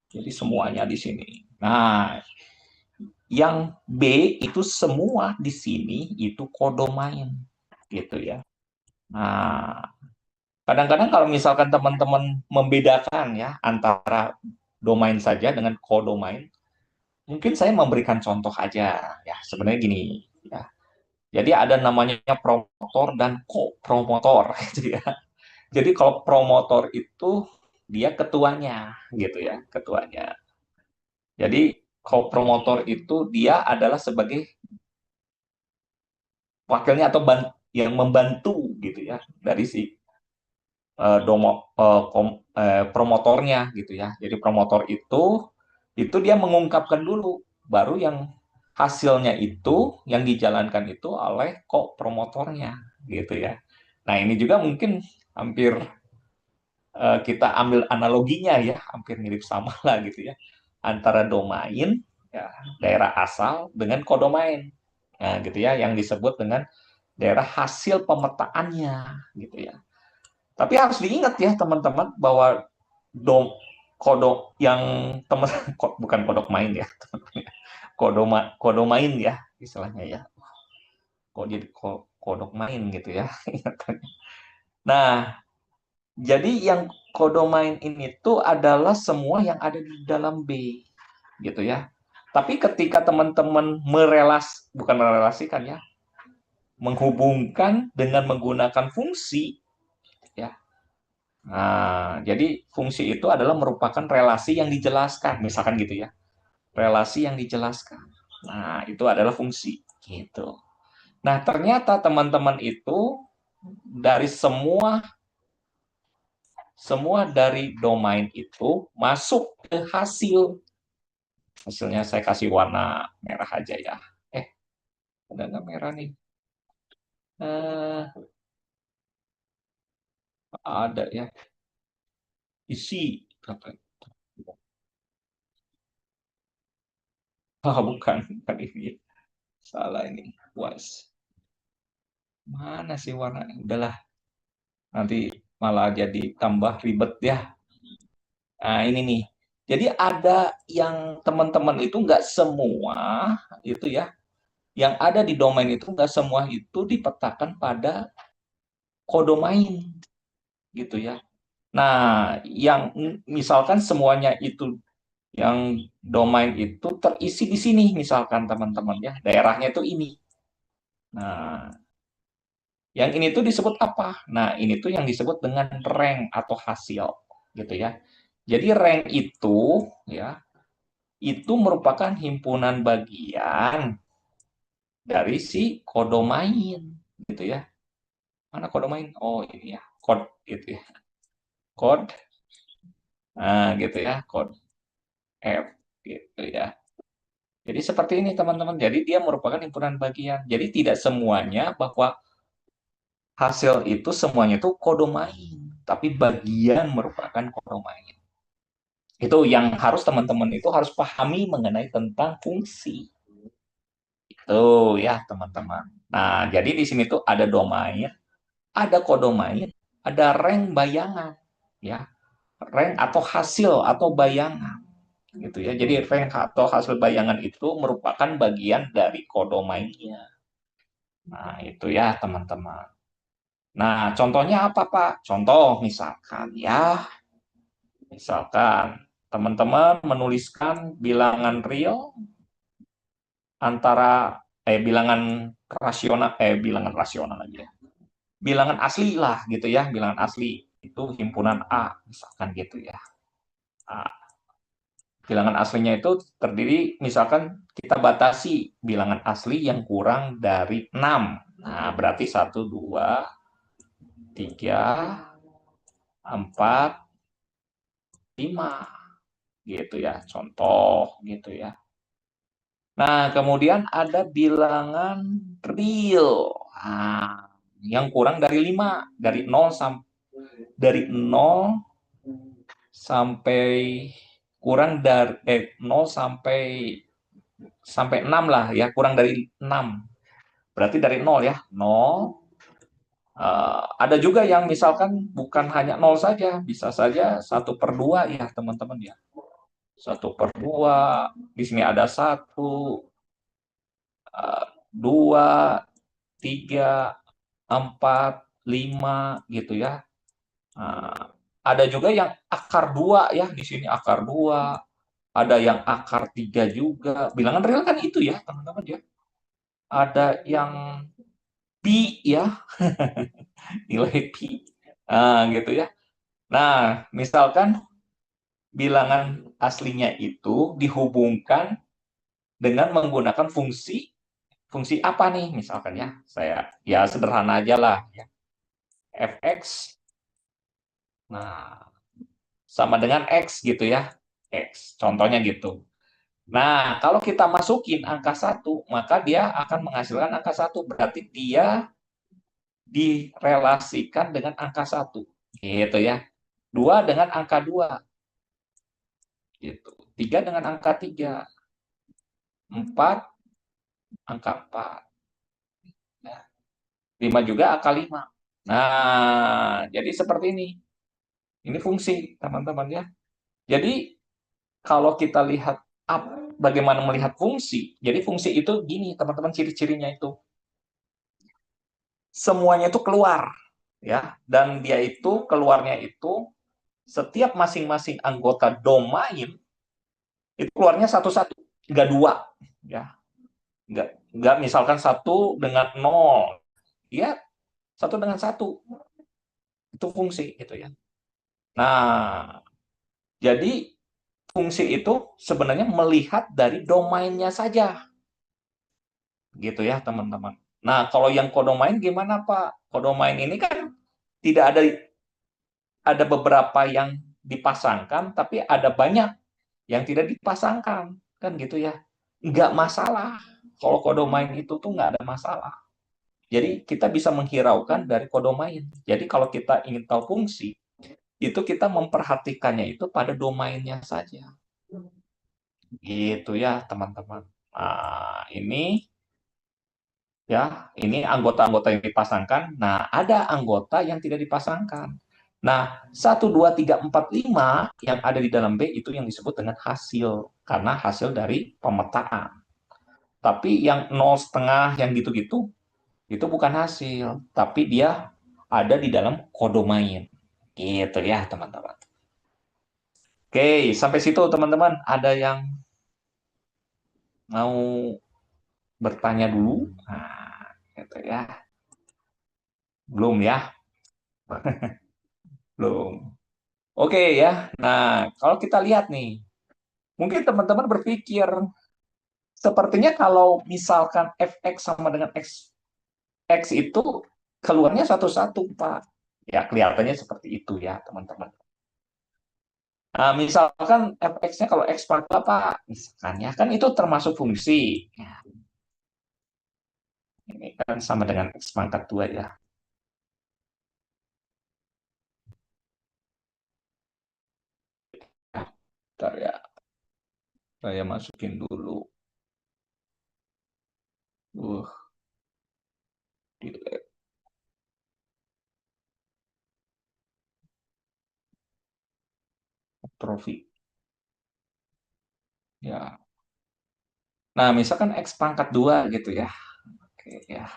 Jadi semuanya di sini. Nah, yang B itu semua di sini itu kodomain gitu ya. Nah, Kadang-kadang kalau misalkan teman-teman membedakan ya antara domain saja dengan kodomain, mungkin saya memberikan contoh aja ya. Sebenarnya gini ya. Jadi ada namanya promotor dan kopromotor gitu ya. Jadi kalau promotor itu dia ketuanya gitu ya, ketuanya. Jadi kopromotor itu dia adalah sebagai wakilnya atau yang membantu gitu ya dari si promotornya gitu ya. Jadi promotor itu dia mengungkapkan dulu, baru yang hasilnya itu yang dijalankan itu oleh kok promotornya gitu ya. Nah ini juga mungkin hampir kita ambil analoginya ya, hampir mirip sama lah gitu ya, antara domain ya, daerah asal dengan kodomain. Nah gitu ya, yang disebut dengan daerah hasil pemetaannya gitu ya. Tapi harus diingat ya teman-teman bahwa dom kodok yang teman bukan kodok main ya, kodomain ya istilahnya ya. Kok jadi kodok main gitu ya. Nah, jadi yang kodomain ini tuh adalah semua yang ada di dalam B gitu ya. Tapi ketika teman-teman bukan merelasikan ya, menghubungkan dengan menggunakan fungsi ya. Nah, jadi fungsi itu adalah merupakan relasi yang dijelaskan, misalkan gitu ya. Relasi yang dijelaskan. Nah, itu adalah fungsi gitu. Nah, ternyata teman-teman itu dari semua dari domain itu masuk ke hasil. Hasilnya saya kasih warna merah aja ya. Eh, ada nggak merah nih? Eh, ada ya. Isi. Ah, bukan ini. Salah ini. Was. Mana sih warna? Udahlah, nanti malah jadi tambah ribet ya. Nah, ini nih. Jadi ada yang teman-teman itu nggak semua itu ya, yang ada di domain itu nggak semua itu dipetakan pada kodomain gitu ya. Nah, yang misalkan semuanya itu yang domain itu terisi di sini misalkan teman-teman ya, daerahnya itu ini. Nah, yang ini tuh disebut apa? Nah, ini tuh yang disebut dengan rank atau hasil gitu ya. Jadi rank itu ya, itu merupakan himpunan bagian dari si kodomain gitu ya. Mana kodomain? Oh, ini ya, kod gitu ya. Kod gitu ya, kod F gitu ya. Jadi seperti ini teman-teman. Jadi dia merupakan himpunan bagian. Jadi tidak semuanya bahwa hasil itu semuanya itu kodomain, tapi bagian merupakan kodomain. Itu yang harus teman-teman itu harus pahami mengenai tentang fungsi. Itu ya teman-teman. Nah, jadi di sini tuh ada domain, ada kodomain, ada rank bayangan, ya, rank atau hasil atau bayangan, gitu ya. Jadi rank atau hasil bayangan itu merupakan bagian dari kodomainnya. Nah, itu ya teman-teman. Nah, contohnya apa Pak? Contoh misalkan ya, misalkan teman-teman menuliskan bilangan real antara bilangan rasional aja. Bilangan asli lah gitu ya, bilangan asli itu himpunan A misalkan gitu ya. Nah, bilangan aslinya itu terdiri misalkan kita batasi bilangan asli yang kurang dari 6. Nah, berarti 1, 2, 3, 4, 5 gitu ya. Contoh gitu ya. Nah, kemudian ada bilangan real. Nah, yang kurang dari 5, dari 0 sampai kurang dari 0 sampai sampai 6 lah ya, kurang dari 6. Berarti dari 0 ya, 0. Ada juga yang misalkan bukan hanya 0 saja, bisa saja 1/2 ya teman-teman ya. 1/2, di sini ada 1, 2, 3, 4, 5 gitu ya. Nah, ada juga yang akar 2 ya, di sini akar 2, ada yang akar 3 juga. Bilangan real kan itu ya, teman-teman ya. Ada yang pi ya, nilai pi. Nah, gitu ya. Nah, misalkan bilangan aslinya itu dihubungkan dengan menggunakan fungsi fungsi apa nih misalkan ya. Saya ya sederhana aja lah ya. Fx nah sama dengan x gitu ya. X. Contohnya gitu. Nah, kalau kita masukin angka 1, maka dia akan menghasilkan angka 1. Berarti dia direlasikan dengan angka 1. Gitu ya. 2 dengan angka 2. Gitu. 3 dengan angka 3. 4 angka 4. Ya. 5 juga angka 5. Nah, jadi seperti ini. Ini fungsi, teman-teman ya. Jadi, kalau kita lihat bagaimana melihat fungsi, jadi fungsi itu gini, teman-teman, ciri-cirinya itu. Semuanya itu keluar. Ya, dan dia itu keluarnya itu setiap masing-masing anggota domain itu keluarnya satu-satu, nggak dua, ya, nggak misalkan satu dengan nol, ya satu dengan satu itu fungsi gitu ya. Nah, jadi fungsi itu sebenarnya melihat dari domainnya saja, gitu ya teman-teman. Nah, kalau yang kodomain gimana Pak? Kodomain ini kan tidak ada beberapa yang dipasangkan, tapi ada banyak yang tidak dipasangkan, kan gitu ya. Nggak masalah. Kalau kodomain itu tuh nggak ada masalah. Jadi kita bisa menghiraukan dari kodomain. Jadi kalau kita ingin tahu fungsi, itu kita memperhatikannya itu pada domainnya saja. Gitu ya teman-teman. Nah, ini anggota-anggota yang dipasangkan. Nah, ada anggota yang tidak dipasangkan. Nah, 1, 2, 3, 4, 5 yang ada di dalam B itu yang disebut dengan hasil. Karena hasil dari pemetaan. Tapi yang 0,5 yang gitu-gitu, itu bukan hasil. Tapi dia ada di dalam kodomain. Gitu ya, teman-teman. Oke, sampai situ teman-teman. Ada yang mau bertanya dulu? Nah, gitu ya. Belum ya? Belum. Oke ya. Nah, kalau kita lihat nih, mungkin teman-teman berpikir, sepertinya kalau misalkan fx sama dengan x itu keluarnya satu-satu, Pak. Ya, kelihatannya seperti itu ya, teman-teman. Nah, misalkan fx-nya kalau x pangkat apa, misalkan ya, kan itu termasuk fungsi. Ya, ini kan sama dengan x pangkat 2 ya. Nah, bentar ya, saya masukin dulu. Uh, delete trofi. Ya. Nah, misalkan x pangkat 2 gitu ya. Oke ya.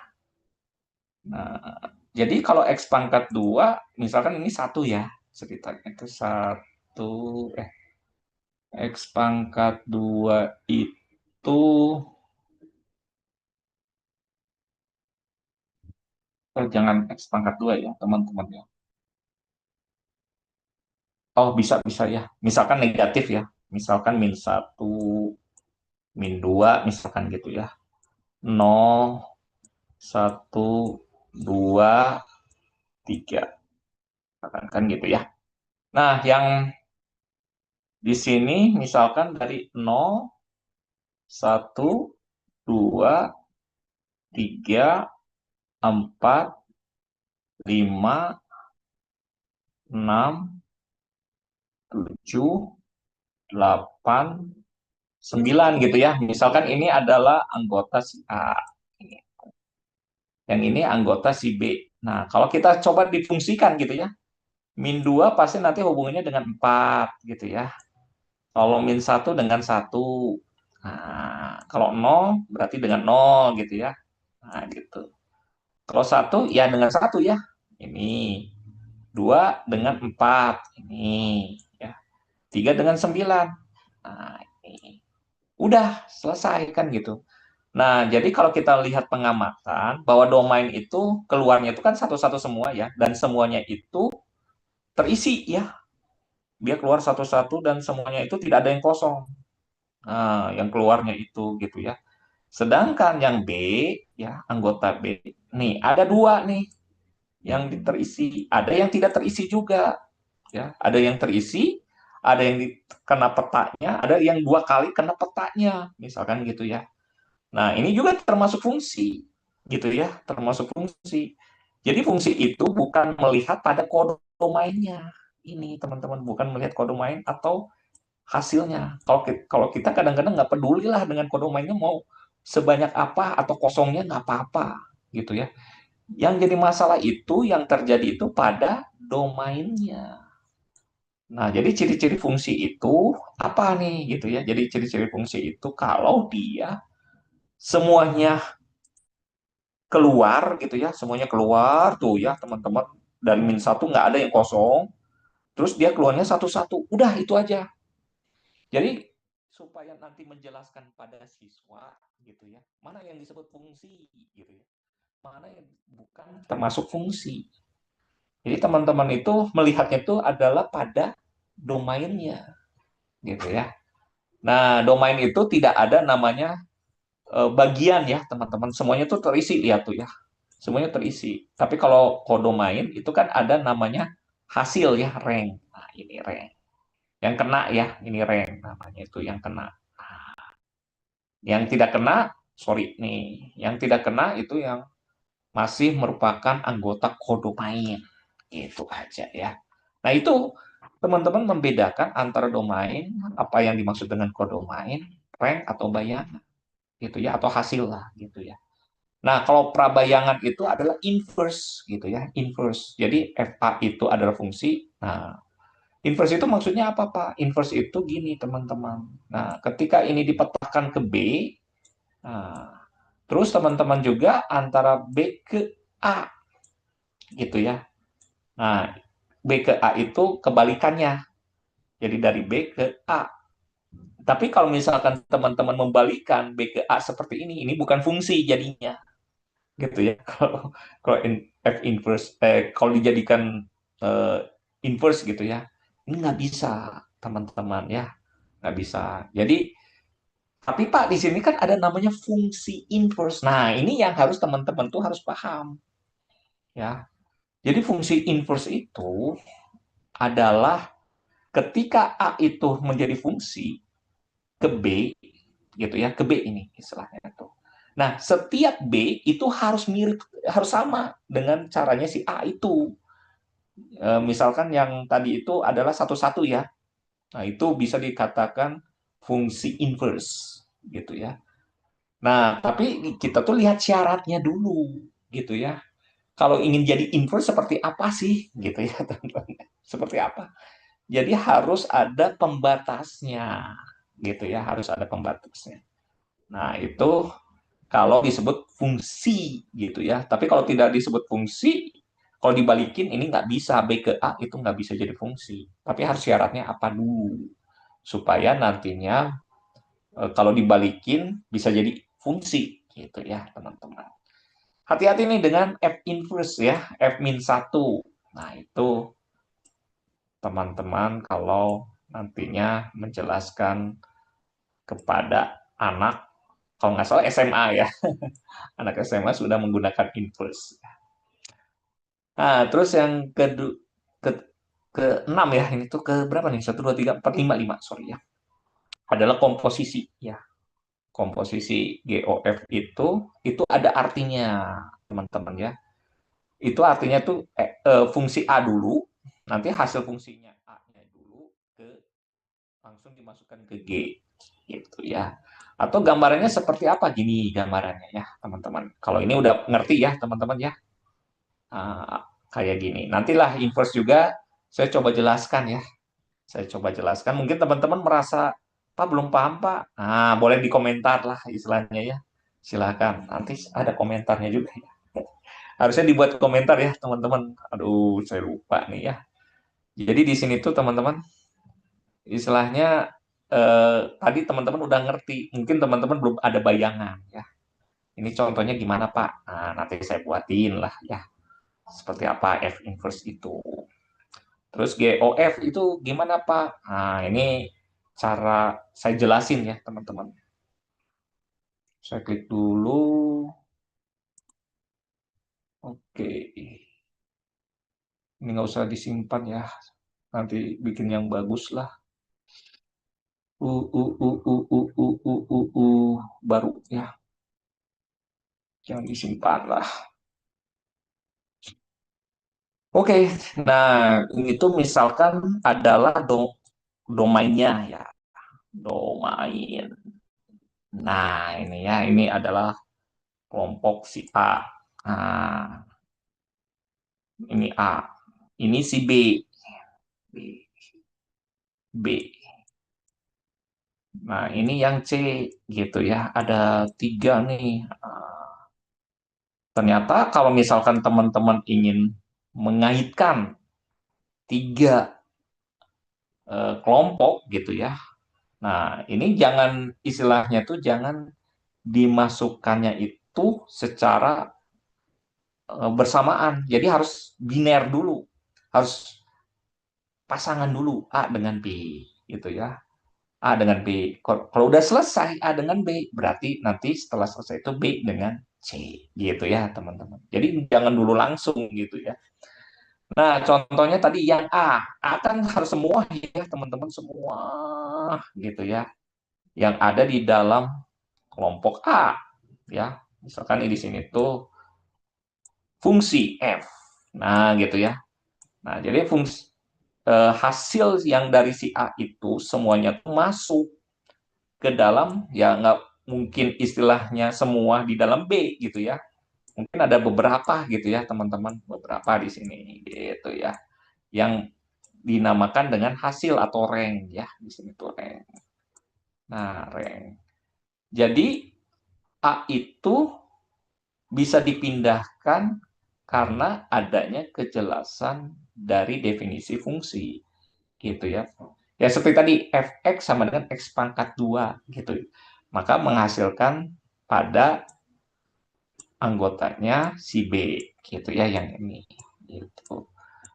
Nah, jadi kalau X pangkat 2, misalkan ini satu ya, ceritanya itu satu, X pangkat 2 itu, jangan X pangkat 2 ya, teman-teman ya. Oh, bisa-bisa ya. Misalkan negatif ya, misalkan -1, -2, misalkan gitu ya. 0, 1, 2, 3. Kan gitu ya. Nah, yang di sini misalkan dari 0, 1, 2, 3, 4, 5, 6, 7, 8, 9 gitu ya. Misalkan ini adalah anggota si A. Yang ini anggota si B. Nah, kalau kita coba difungsikan gitu ya. -2 pasti nanti hubungannya dengan 4 gitu ya. Kalau -1 dengan 1. Nah, kalau 0 berarti dengan 0 gitu ya. Nah, gitu. Kalau 1 ya dengan 1 ya. Ini. 2 dengan 4 ini ya. 3 dengan 9. Nah, ini. Udah selesai kan gitu. Nah, jadi kalau kita lihat pengamatan bahwa domain itu keluarnya itu kan satu-satu semua ya, dan semuanya itu terisi ya. Dia keluar satu-satu dan semuanya itu tidak ada yang kosong. Nah, yang keluarnya itu gitu ya. Sedangkan yang B ya, anggota B nih ada dua nih yang terisi, ada yang tidak terisi juga ya. Ada yang terisi, ada yang kena petanya, ada yang dua kali kena petanya, misalkan gitu ya. Nah, ini juga termasuk fungsi, gitu ya, termasuk fungsi. Jadi fungsi itu bukan melihat pada kode mainnya. Ini teman-teman bukan melihat kode main atau hasilnya. Kalau kita kadang-kadang nggak peduli lah dengan kode mainnya mau sebanyak apa atau kosongnya nggak apa-apa, gitu ya. Yang jadi masalah itu yang terjadi itu pada domainnya. Nah, jadi ciri-ciri fungsi itu apa nih gitu ya. Jadi ciri-ciri fungsi itu kalau dia semuanya keluar gitu ya, semuanya keluar tuh ya teman-teman, dari min 1 nggak ada yang kosong, terus dia keluarnya satu-satu, udah itu aja. Jadi supaya nanti menjelaskan pada siswa gitu ya, mana yang disebut fungsi gitu ya, mana yang bukan termasuk fungsi. Jadi teman-teman itu melihatnya itu adalah pada domainnya gitu ya. Nah, domain itu tidak ada namanya bagian ya teman-teman, semuanya tuh terisi, lihat tuh ya, semuanya terisi. Tapi kalau kodomain itu kan ada namanya hasil ya, rank. Nah, ini rank. Yang kena ya, ini rank namanya itu yang kena. Yang tidak kena, sorry nih, yang tidak kena itu yang masih merupakan anggota kodomain. Itu aja ya. Nah, itu teman-teman membedakan antara domain, apa yang dimaksud dengan kodomain, rank atau bayangan gitu ya, atau hasil lah gitu ya. Nah, kalau prabayangan itu adalah inverse gitu ya, inverse. Jadi FA itu adalah fungsi. Nah, inverse itu maksudnya apa, Pak? Inverse itu gini, teman-teman. Nah, ketika ini dipetahkan ke B, nah, terus teman-teman juga antara B ke A gitu ya. Nah, B ke A itu kebalikannya. Jadi dari B ke A. Tapi kalau misalkan teman-teman membalikan B ke A seperti ini bukan fungsi jadinya. Gitu ya. Kalau F inverse kalau dijadikan eh, inverse gitu ya, ini nggak bisa teman-teman ya, nggak bisa. Jadi tapi Pak di sini kan ada namanya fungsi inverse. Nah, ini yang harus teman-teman tuh harus paham ya. Jadi fungsi inverse itu adalah ketika A itu menjadi fungsi ke B gitu ya, ke B ini istilahnya itu. Nah, setiap B itu harus mirip, harus sama dengan caranya si A itu. Misalkan yang tadi itu adalah satu-satu ya. Nah, itu bisa dikatakan fungsi inverse gitu ya. Nah, tapi kita tuh lihat syaratnya dulu gitu ya. Kalau ingin jadi inverse seperti apa sih gitu ya, teman-teman? Seperti apa? Jadi harus ada pembatasnya gitu ya, harus ada pembatasnya. Nah, itu kalau disebut fungsi gitu ya. Tapi kalau tidak disebut fungsi, kalau dibalikin ini nggak bisa, B ke A itu nggak bisa jadi fungsi. Tapi harus syaratnya apa dulu supaya nantinya kalau dibalikin bisa jadi fungsi gitu ya teman-teman. Hati-hati nih dengan F inverse ya, F-1. Nah itu teman-teman kalau nantinya menjelaskan kepada anak, kalau nggak salah SMA ya, anak SMA sudah menggunakan inverse. Nah, terus yang ke ke 6 ya, ini tuh ke berapa nih? 1, 2, 3, 4, 5, 5, sorry ya. Adalah komposisi ya. Komposisi GOF itu ada artinya, teman-teman ya. Itu artinya tuh fungsi A dulu, nanti hasil fungsinya A-nya dulu ke langsung dimasukkan ke G gitu ya. Atau gambarannya seperti apa gini gambarannya ya, teman-teman. Kalau ini udah ngerti ya, teman-teman ya. Kayak gini. Nantilah inverse juga saya coba jelaskan ya. Saya coba jelaskan. Mungkin teman-teman merasa, Pak belum paham Pak. Nah, boleh dikomentar lah istilahnya ya. Silakan. Nanti ada komentarnya juga ya. Harusnya dibuat komentar ya, teman-teman. Aduh, saya lupa nih ya. Jadi di sini tuh teman-teman, istilahnya tadi teman-teman udah ngerti. Mungkin teman-teman belum ada bayangan ya. Ini contohnya gimana, Pak? Nah, nanti saya buatin lah ya. Seperti apa F inverse itu. Terus GOF itu gimana, Pak? Nah, ini cara saya jelasin ya, teman-teman. Saya klik dulu. Oke. Ini nggak usah disimpan ya. Nanti bikin yang bagus lah. Baru ya. Jangan disimpan lah. Oke, nah itu misalkan adalah domainnya ya, domain. Nah ini ya, ini adalah kelompok si A. Nah, ini A. Ini si B. B. B. Nah ini yang C gitu ya. Ada tiga nih. Ternyata kalau misalkan teman-teman ingin mengaitkan tiga kelompok gitu ya. Nah, ini jangan istilahnya tuh jangan dimasukkannya itu secara bersamaan. Jadi harus biner dulu. Harus pasangan dulu A dengan B gitu ya. A dengan B. Kalau udah selesai A dengan B, berarti nanti setelah selesai itu B dengan C gitu ya, teman-teman. Jadi jangan dulu langsung gitu ya. Nah, contohnya tadi yang A. A kan harus semua ya, teman-teman, semua gitu ya. Yang ada di dalam kelompok A ya. Misalkan di sini tuh fungsi F. Nah, gitu ya. Nah, jadi hasil yang dari si A itu semuanya tuh masuk ke dalam, ya nggak mungkin istilahnya semua di dalam B gitu ya. Mungkin ada beberapa gitu ya, teman-teman, beberapa di sini gitu ya. Yang dinamakan dengan hasil atau rank ya, di sini tuh rank. Nah, rank. Jadi A itu bisa dipindahkan karena adanya kejelasan dari definisi fungsi gitu ya. Ya seperti tadi fx sama dengan x pangkat 2 gitu. Maka menghasilkan pada anggotanya si B gitu ya yang ini gitu.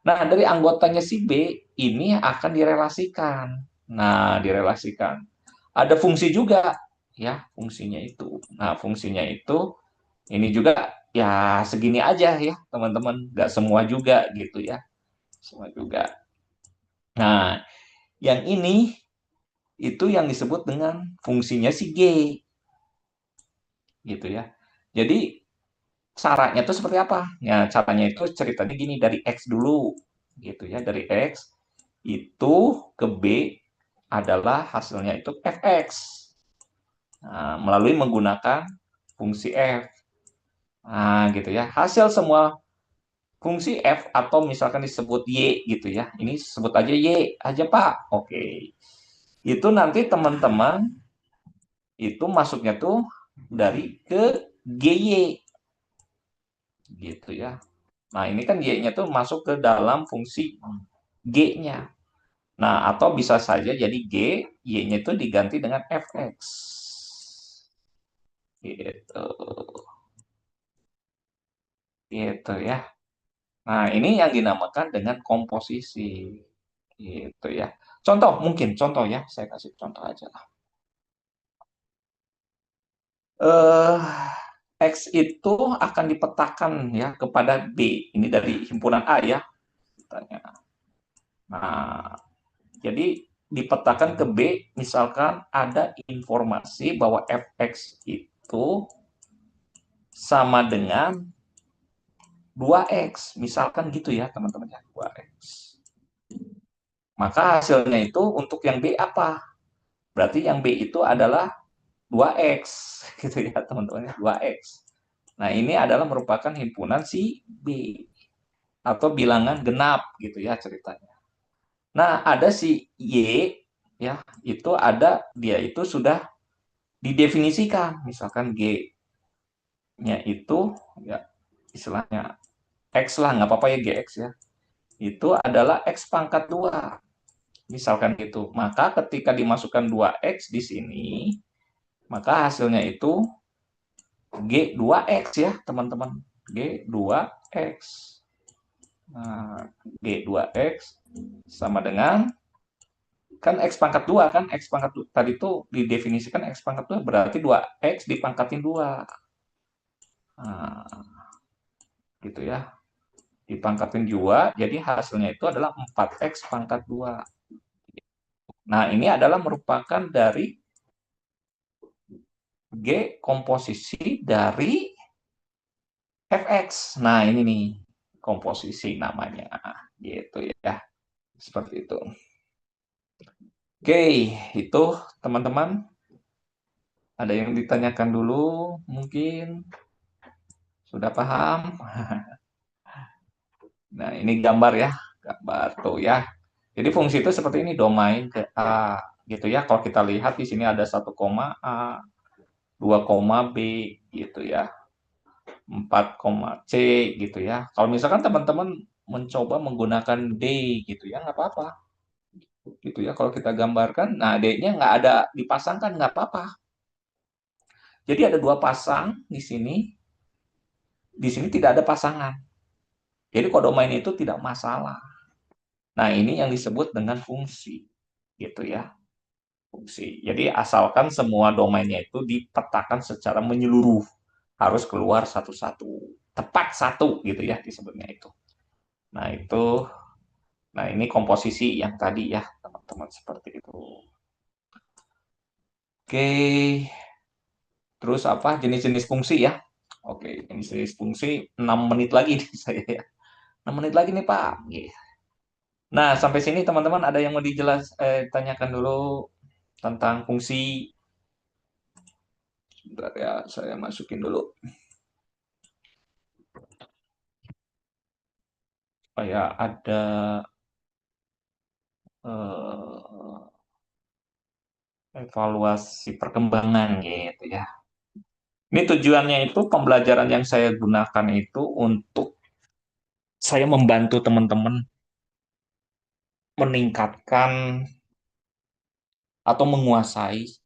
Nah, dari anggotanya si B ini akan direlasikan. Nah, direlasikan. Ada fungsi juga ya, fungsinya itu. Nah, fungsinya itu ini juga ya segini aja ya, teman-teman. Nggak semua juga gitu ya. Semua juga. Nah, yang ini itu yang disebut dengan fungsinya si G gitu ya. Jadi caranya itu seperti apa? Ya, caranya itu ceritanya gini dari X dulu gitu ya. Dari X itu ke B adalah hasilnya itu fx. Nah, melalui menggunakan fungsi f. Nah, gitu ya. Hasil semua fungsi f atau misalkan disebut y gitu ya. Ini sebut aja y aja, Pak. Oke. Itu nanti teman-teman itu masuknya tuh dari ke GY gitu ya. Nah, ini kan Y-nya tuh masuk ke dalam fungsi G-nya. Nah, atau bisa saja jadi G, Y-nya itu diganti dengan fx. Gitu. Gitu ya. Nah, ini yang dinamakan dengan komposisi. Gitu ya. Contoh, mungkin contoh ya, saya kasih contoh aja. Eh, X itu akan dipetakan ya kepada B. Ini dari himpunan A ya. Nah, jadi dipetakan ke B, misalkan ada informasi bahwa fx itu sama dengan 2x, misalkan gitu ya teman-teman ya, 2x. Maka hasilnya itu untuk yang B apa? Berarti yang B itu adalah 2x gitu ya teman-teman ya, 2x. Nah, ini adalah merupakan himpunan si B atau bilangan genap gitu ya ceritanya. Nah, ada si Y ya, itu ada dia itu sudah didefinisikan, misalkan G-nya itu ya istilahnya X lah, nggak apa-apa ya GX ya, itu adalah X pangkat 2. Misalkan gitu. Maka ketika dimasukkan 2X di sini, maka hasilnya itu G2X ya, teman-teman. G2X. Nah, G2X sama dengan, kan X pangkat 2 kan, X pangkat 2 tadi itu didefinisikan X pangkat 2 berarti 2X dipangkatin 2. Nah, gitu ya. Dipangkatin 2, jadi hasilnya itu adalah 4X pangkat 2. Nah, ini adalah merupakan dari G komposisi dari fx. Nah, ini nih komposisi namanya. Gitu ya. Seperti itu. Oke, itu teman-teman. Ada yang ditanyakan dulu mungkin sudah paham. Nah, ini gambar ya. Gambar tuh ya. Jadi fungsi itu seperti ini, domain ke A gitu ya. Kalau kita lihat di sini ada 1 koma A, 2 koma B gitu ya. 4 koma C gitu ya. Kalau misalkan teman-teman mencoba menggunakan D gitu ya, nggak apa-apa. Gitu ya, kalau kita gambarkan, nah D-nya nggak ada dipasangkan, nggak apa-apa. Jadi ada dua pasang di sini tidak ada pasangan. Jadi kodomain itu tidak masalah. Nah, ini yang disebut dengan fungsi, gitu ya, fungsi. Jadi asalkan semua domainnya itu dipetakan secara menyeluruh, harus keluar satu-satu, tepat satu, gitu ya disebutnya itu. Nah itu, nah ini komposisi yang tadi ya teman-teman seperti itu. Oke, terus apa jenis-jenis fungsi ya? Oke, jenis-jenis fungsi 6 menit lagi nih saya ya. 6 menit lagi nih Pak. Nah, sampai sini teman-teman ada yang mau tanyakan dulu tentang fungsi. Sebentar ya, saya masukin dulu. Supaya ada eh, evaluasi perkembangan gitu ya. Ini tujuannya itu pembelajaran yang saya gunakan itu untuk saya membantu teman-teman meningkatkan atau menguasai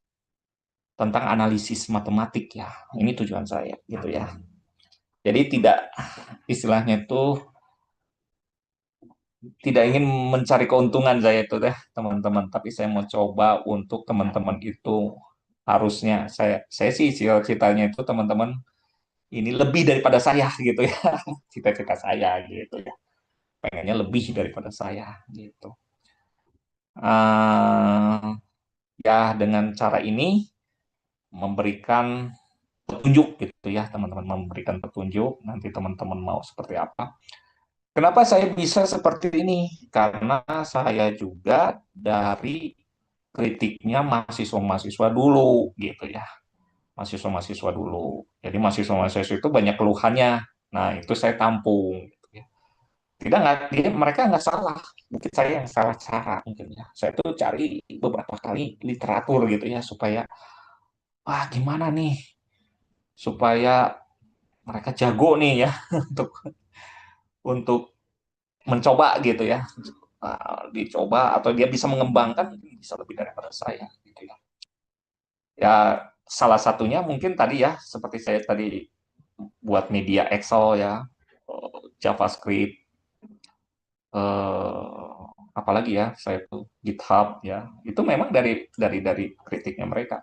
tentang analisis matematik ya. Ini tujuan saya gitu ya. Jadi tidak, istilahnya itu tidak ingin mencari keuntungan saya itu deh teman-teman, tapi saya mau coba untuk teman-teman itu harusnya saya sih cita-citanya itu teman-teman ini lebih daripada saya gitu ya. Cita-cita saya gitu ya. Pengennya lebih daripada saya gitu. uh, ya dengan cara ini memberikan petunjuk gitu ya teman-teman, memberikan petunjuk nanti teman-teman mau seperti apa. Kenapa saya bisa seperti ini? Karena saya juga dari kritiknya mahasiswa-mahasiswa dulu gitu ya. Mahasiswa-mahasiswa dulu. Jadi mahasiswa-mahasiswa itu banyak keluhannya. Nah, itu saya tampung gitu ya. Tidak nggak mereka nggak salah. Mungkin saya yang salah cara mungkin ya. Saya tuh cari beberapa kali literatur gitu ya supaya wah gimana nih supaya mereka jago nih ya untuk untuk mencoba gitu ya. Dicoba atau dia bisa mengembangkan bisa lebih daripada saya gitu ya. Ya salah satunya mungkin tadi ya seperti saya tadi buat media Excel ya, JavaScript, apalagi ya saya tuh GitHub ya. Itu memang dari kritiknya mereka.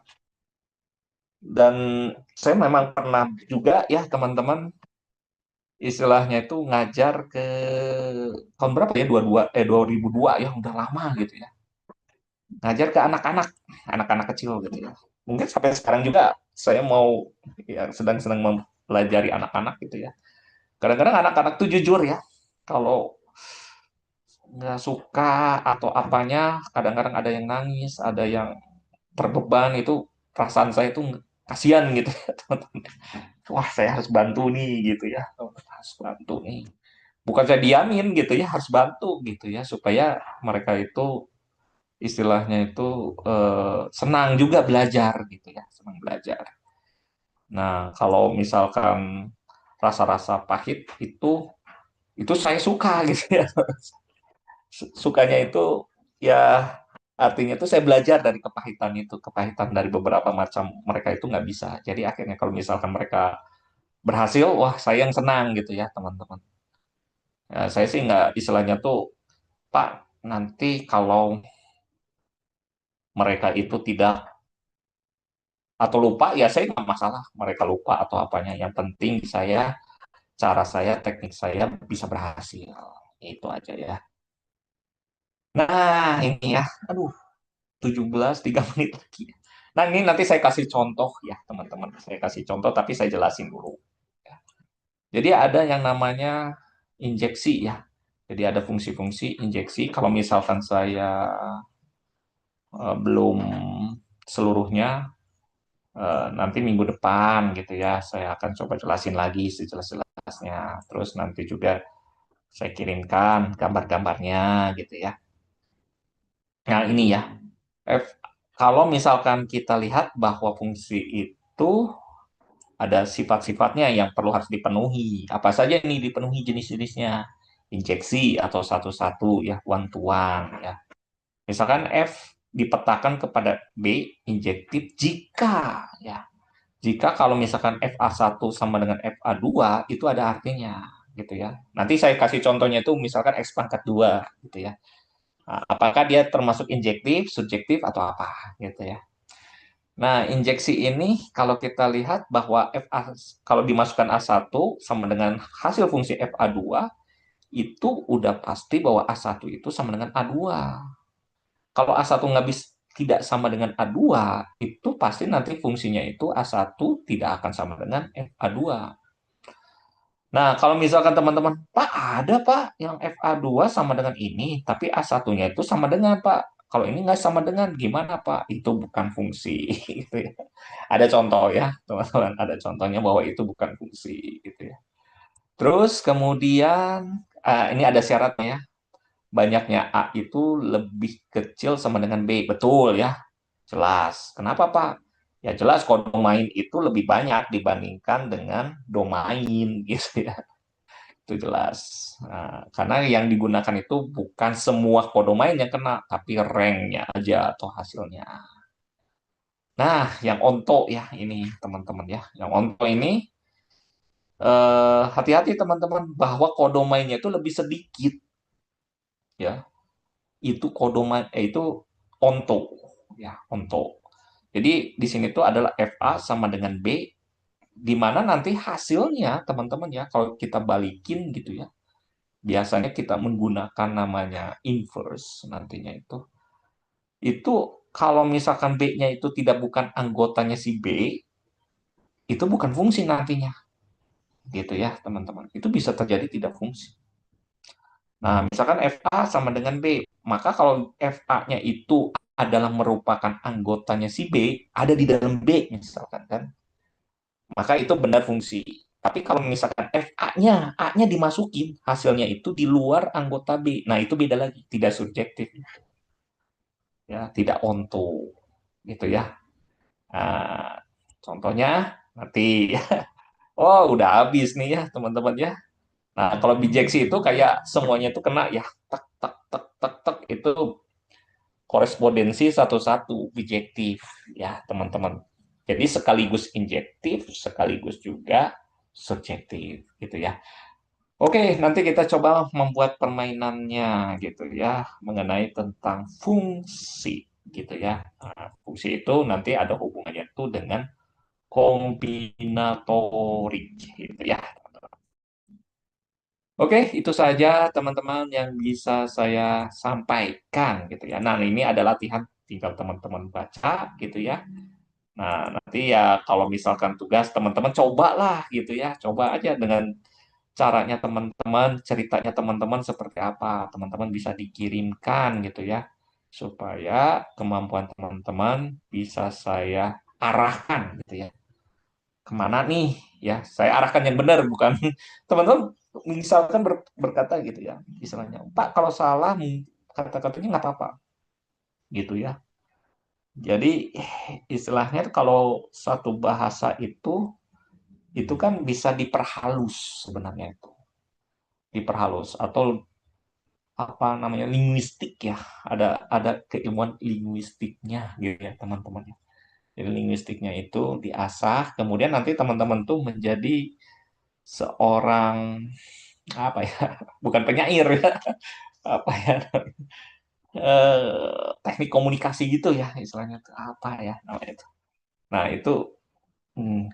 Dan saya memang pernah juga ya teman-teman istilahnya itu ngajar ke tahun berapa ya 2002 ya udah lama gitu ya, ngajar ke anak-anak kecil gitu ya. Mungkin sampai sekarang juga saya mau ya sedang-sedang mempelajari anak-anak gitu ya. Kadang-kadang anak-anak tuh jujur ya, kalau nggak suka atau apanya, kadang-kadang ada yang nangis, ada yang terbeban, itu perasaan saya tuh kasihan gitu ya teman-teman. Wah saya harus bantu nih gitu ya, harus bantu nih. Bukan saya diamin gitu ya, harus bantu gitu ya supaya mereka itu istilahnya itu senang juga belajar gitu ya, senang belajar. Nah, kalau misalkan rasa-rasa pahit itu saya suka gitu ya. Sukanya itu ya artinya itu saya belajar dari kepahitan itu, kepahitan dari beberapa macam mereka itu nggak bisa. Jadi akhirnya kalau misalkan mereka berhasil, wah saya yang senang gitu ya teman-teman. Ya, saya sih nggak istilahnya tuh, Pak, nanti kalau mereka itu tidak atau lupa, ya saya nggak masalah mereka lupa atau apanya. Yang penting cara saya, teknik saya bisa berhasil. Itu aja ya. Nah, ini ya, aduh, 17 3 menit lagi. Nah, ini nanti saya kasih contoh ya, teman-teman. Saya kasih contoh, tapi saya jelasin dulu. Ya. Jadi ada yang namanya injeksi ya. Jadi ada fungsi-fungsi injeksi. Kalau misalkan saya belum seluruhnya, nanti minggu depan gitu ya, saya akan coba jelasin lagi sejelas-jelasnya. Terus nanti juga saya kirimkan gambar-gambarnya gitu ya. Nah, ini ya. F- Kalau misalkan kita lihat bahwa fungsi itu ada sifat-sifatnya yang perlu harus dipenuhi. Apa saja ini dipenuhi jenis-jenisnya? Injeksi atau satu-satu ya, one-to-one ya. Misalkan F dipetakan kepada B injektif jika ya. Jika kalau misalkan FA1 sama dengan FA2 itu ada artinya gitu ya. Nanti saya kasih contohnya itu misalkan X pangkat 2 gitu ya. Nah, apakah dia termasuk injektif, subjektif atau apa gitu ya. Nah, injeksi ini kalau kita lihat bahwa FA kalau dimasukkan A1 sama dengan hasil fungsi FA2 itu udah pasti bahwa A1 itu sama dengan A2. Kalau A1 nggak bisa tidak sama dengan A2, itu pasti nanti fungsinya itu A1 tidak akan sama dengan FA2. Nah, kalau misalkan teman-teman, Pak, ada Pak yang FA2 sama dengan ini, tapi A1-nya itu sama dengan Pak. Kalau ini nggak sama dengan, gimana Pak? Itu bukan fungsi. Gitu ya. Ada contoh ya, teman-teman. Ada contohnya bahwa itu bukan fungsi. Gitu ya. Terus kemudian, ini ada syaratnya ya. Banyaknya A itu lebih kecil sama dengan B. Betul ya, jelas. Kenapa Pak? Ya jelas kodomain itu lebih banyak dibandingkan dengan domain gitu ya. Itu jelas. Nah, karena yang digunakan itu bukan semua kodomain yang kena, tapi ranknya aja atau hasilnya. Nah, yang onto ya ini teman-teman ya. Yang onto ini hati-hati teman-teman bahwa kodomainnya itu lebih sedikit ya. Itu kodomain itu onto ya, onto. Jadi di sini tuh adalah FA sama dengan B di mana nanti hasilnya teman-teman ya kalau kita balikin gitu ya. Biasanya kita menggunakan namanya inverse nantinya itu kalau misalkan B-nya itu tidak bukan anggotanya si B, itu bukan fungsi nantinya, gitu ya teman-teman. Itu bisa terjadi tidak fungsi. Nah, misalkan FA sama dengan B, maka kalau FA-nya itu adalah merupakan anggotanya si B, ada di dalam B misalkan kan, maka itu benar fungsi. Tapi kalau misalkan FA-nya, A-nya dimasukin, hasilnya itu di luar anggota B. Nah, itu beda lagi, tidak subjektif ya, tidak onto gitu ya. Nah, contohnya nanti oh udah habis nih ya teman-teman ya. Nah, kalau bijeksi itu kayak semuanya itu kena ya. Tak tak tak tak tak itu korespondensi satu-satu bijektif ya, teman-teman. Jadi sekaligus injektif, sekaligus juga subjektif gitu ya. Oke, nanti kita coba membuat permainannya gitu ya mengenai tentang fungsi gitu ya. Nah, fungsi itu nanti ada hubungannya itu dengan kombinatorik gitu ya. Oke, itu saja teman-teman yang bisa saya sampaikan gitu ya. Nah, ini ada latihan tinggal teman-teman baca gitu ya. Nah, nanti ya kalau misalkan tugas teman-teman cobalah gitu ya. Coba aja dengan caranya teman-teman, ceritanya teman-teman seperti apa. Teman-teman bisa dikirimkan gitu ya. Supaya kemampuan teman-teman bisa saya arahkan gitu ya kemana nih ya saya arahkan yang benar bukan teman-teman misalkan berkata gitu ya istilahnya Pak kalau salah kata-katanya nggak apa-apa gitu ya jadi istilahnya kalau satu bahasa itu kan bisa diperhalus sebenarnya itu, diperhalus atau apa namanya linguistik ya, ada keilmuan linguistiknya gitu ya teman-teman. Jadi linguistiknya itu diasah, kemudian nanti teman-teman tuh menjadi seorang apa ya, bukan penyair ya, apa ya, teknik komunikasi gitu ya istilahnya tuh apa ya namanya itu. Nah itu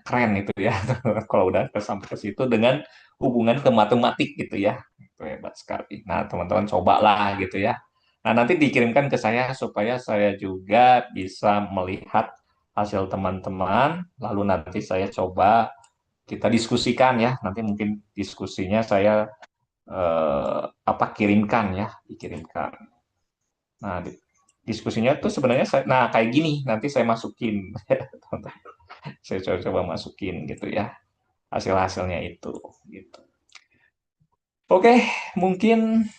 keren itu ya kalau udah sampai ke situ dengan hubungan ke matematik gitu ya. Itu hebat sekali. Nah, teman-teman cobalah gitu ya. Nah, nanti dikirimkan ke saya supaya saya juga bisa melihat hasil teman-teman, lalu nanti saya coba kita diskusikan ya. Nanti mungkin diskusinya saya apa kirimkan ya, dikirimkan. Nah, diskusinya tuh sebenarnya nah kayak gini nanti saya masukin. Saya coba-coba masukin gitu ya hasil-hasilnya itu gitu. Oke, mungkin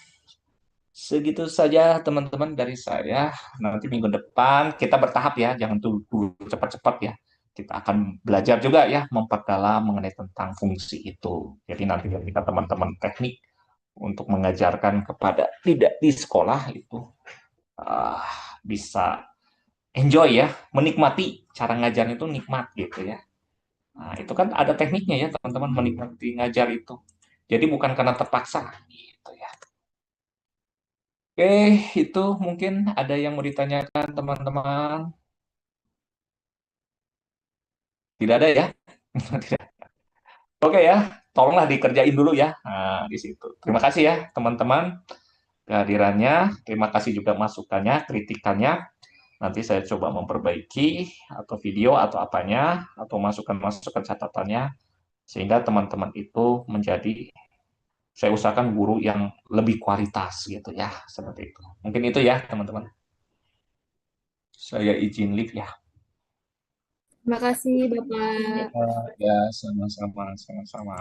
segitu saja teman-teman dari saya. Nanti minggu depan kita bertahap ya, jangan tunggu cepat-cepat ya. Kita akan belajar juga ya memperdalam mengenai tentang fungsi itu. Jadi nanti kita teman-teman teknik untuk mengajarkan kepada tidak di sekolah itu ah, bisa enjoy ya, menikmati cara ngajarnya itu nikmat gitu ya. Nah, itu kan ada tekniknya ya teman-teman menikmati ngajar itu. Jadi bukan karena terpaksa gitu ya. Oke, itu mungkin ada yang mau ditanyakan teman-teman. Tidak ada ya? Tidak. Oke ya, tolonglah dikerjain dulu ya. Nah, di situ. Terima kasih ya teman-teman kehadirannya. Terima kasih juga masukannya, kritikannya. Nanti saya coba memperbaiki atau video atau apanya atau masukan-masukan catatannya sehingga teman-teman itu menjadi saya usahakan guru yang lebih kualitas gitu ya, seperti itu. Mungkin itu ya, teman-teman. Saya izin live ya. Terima kasih, Bapak. Ya, ya, sama-sama, sama-sama.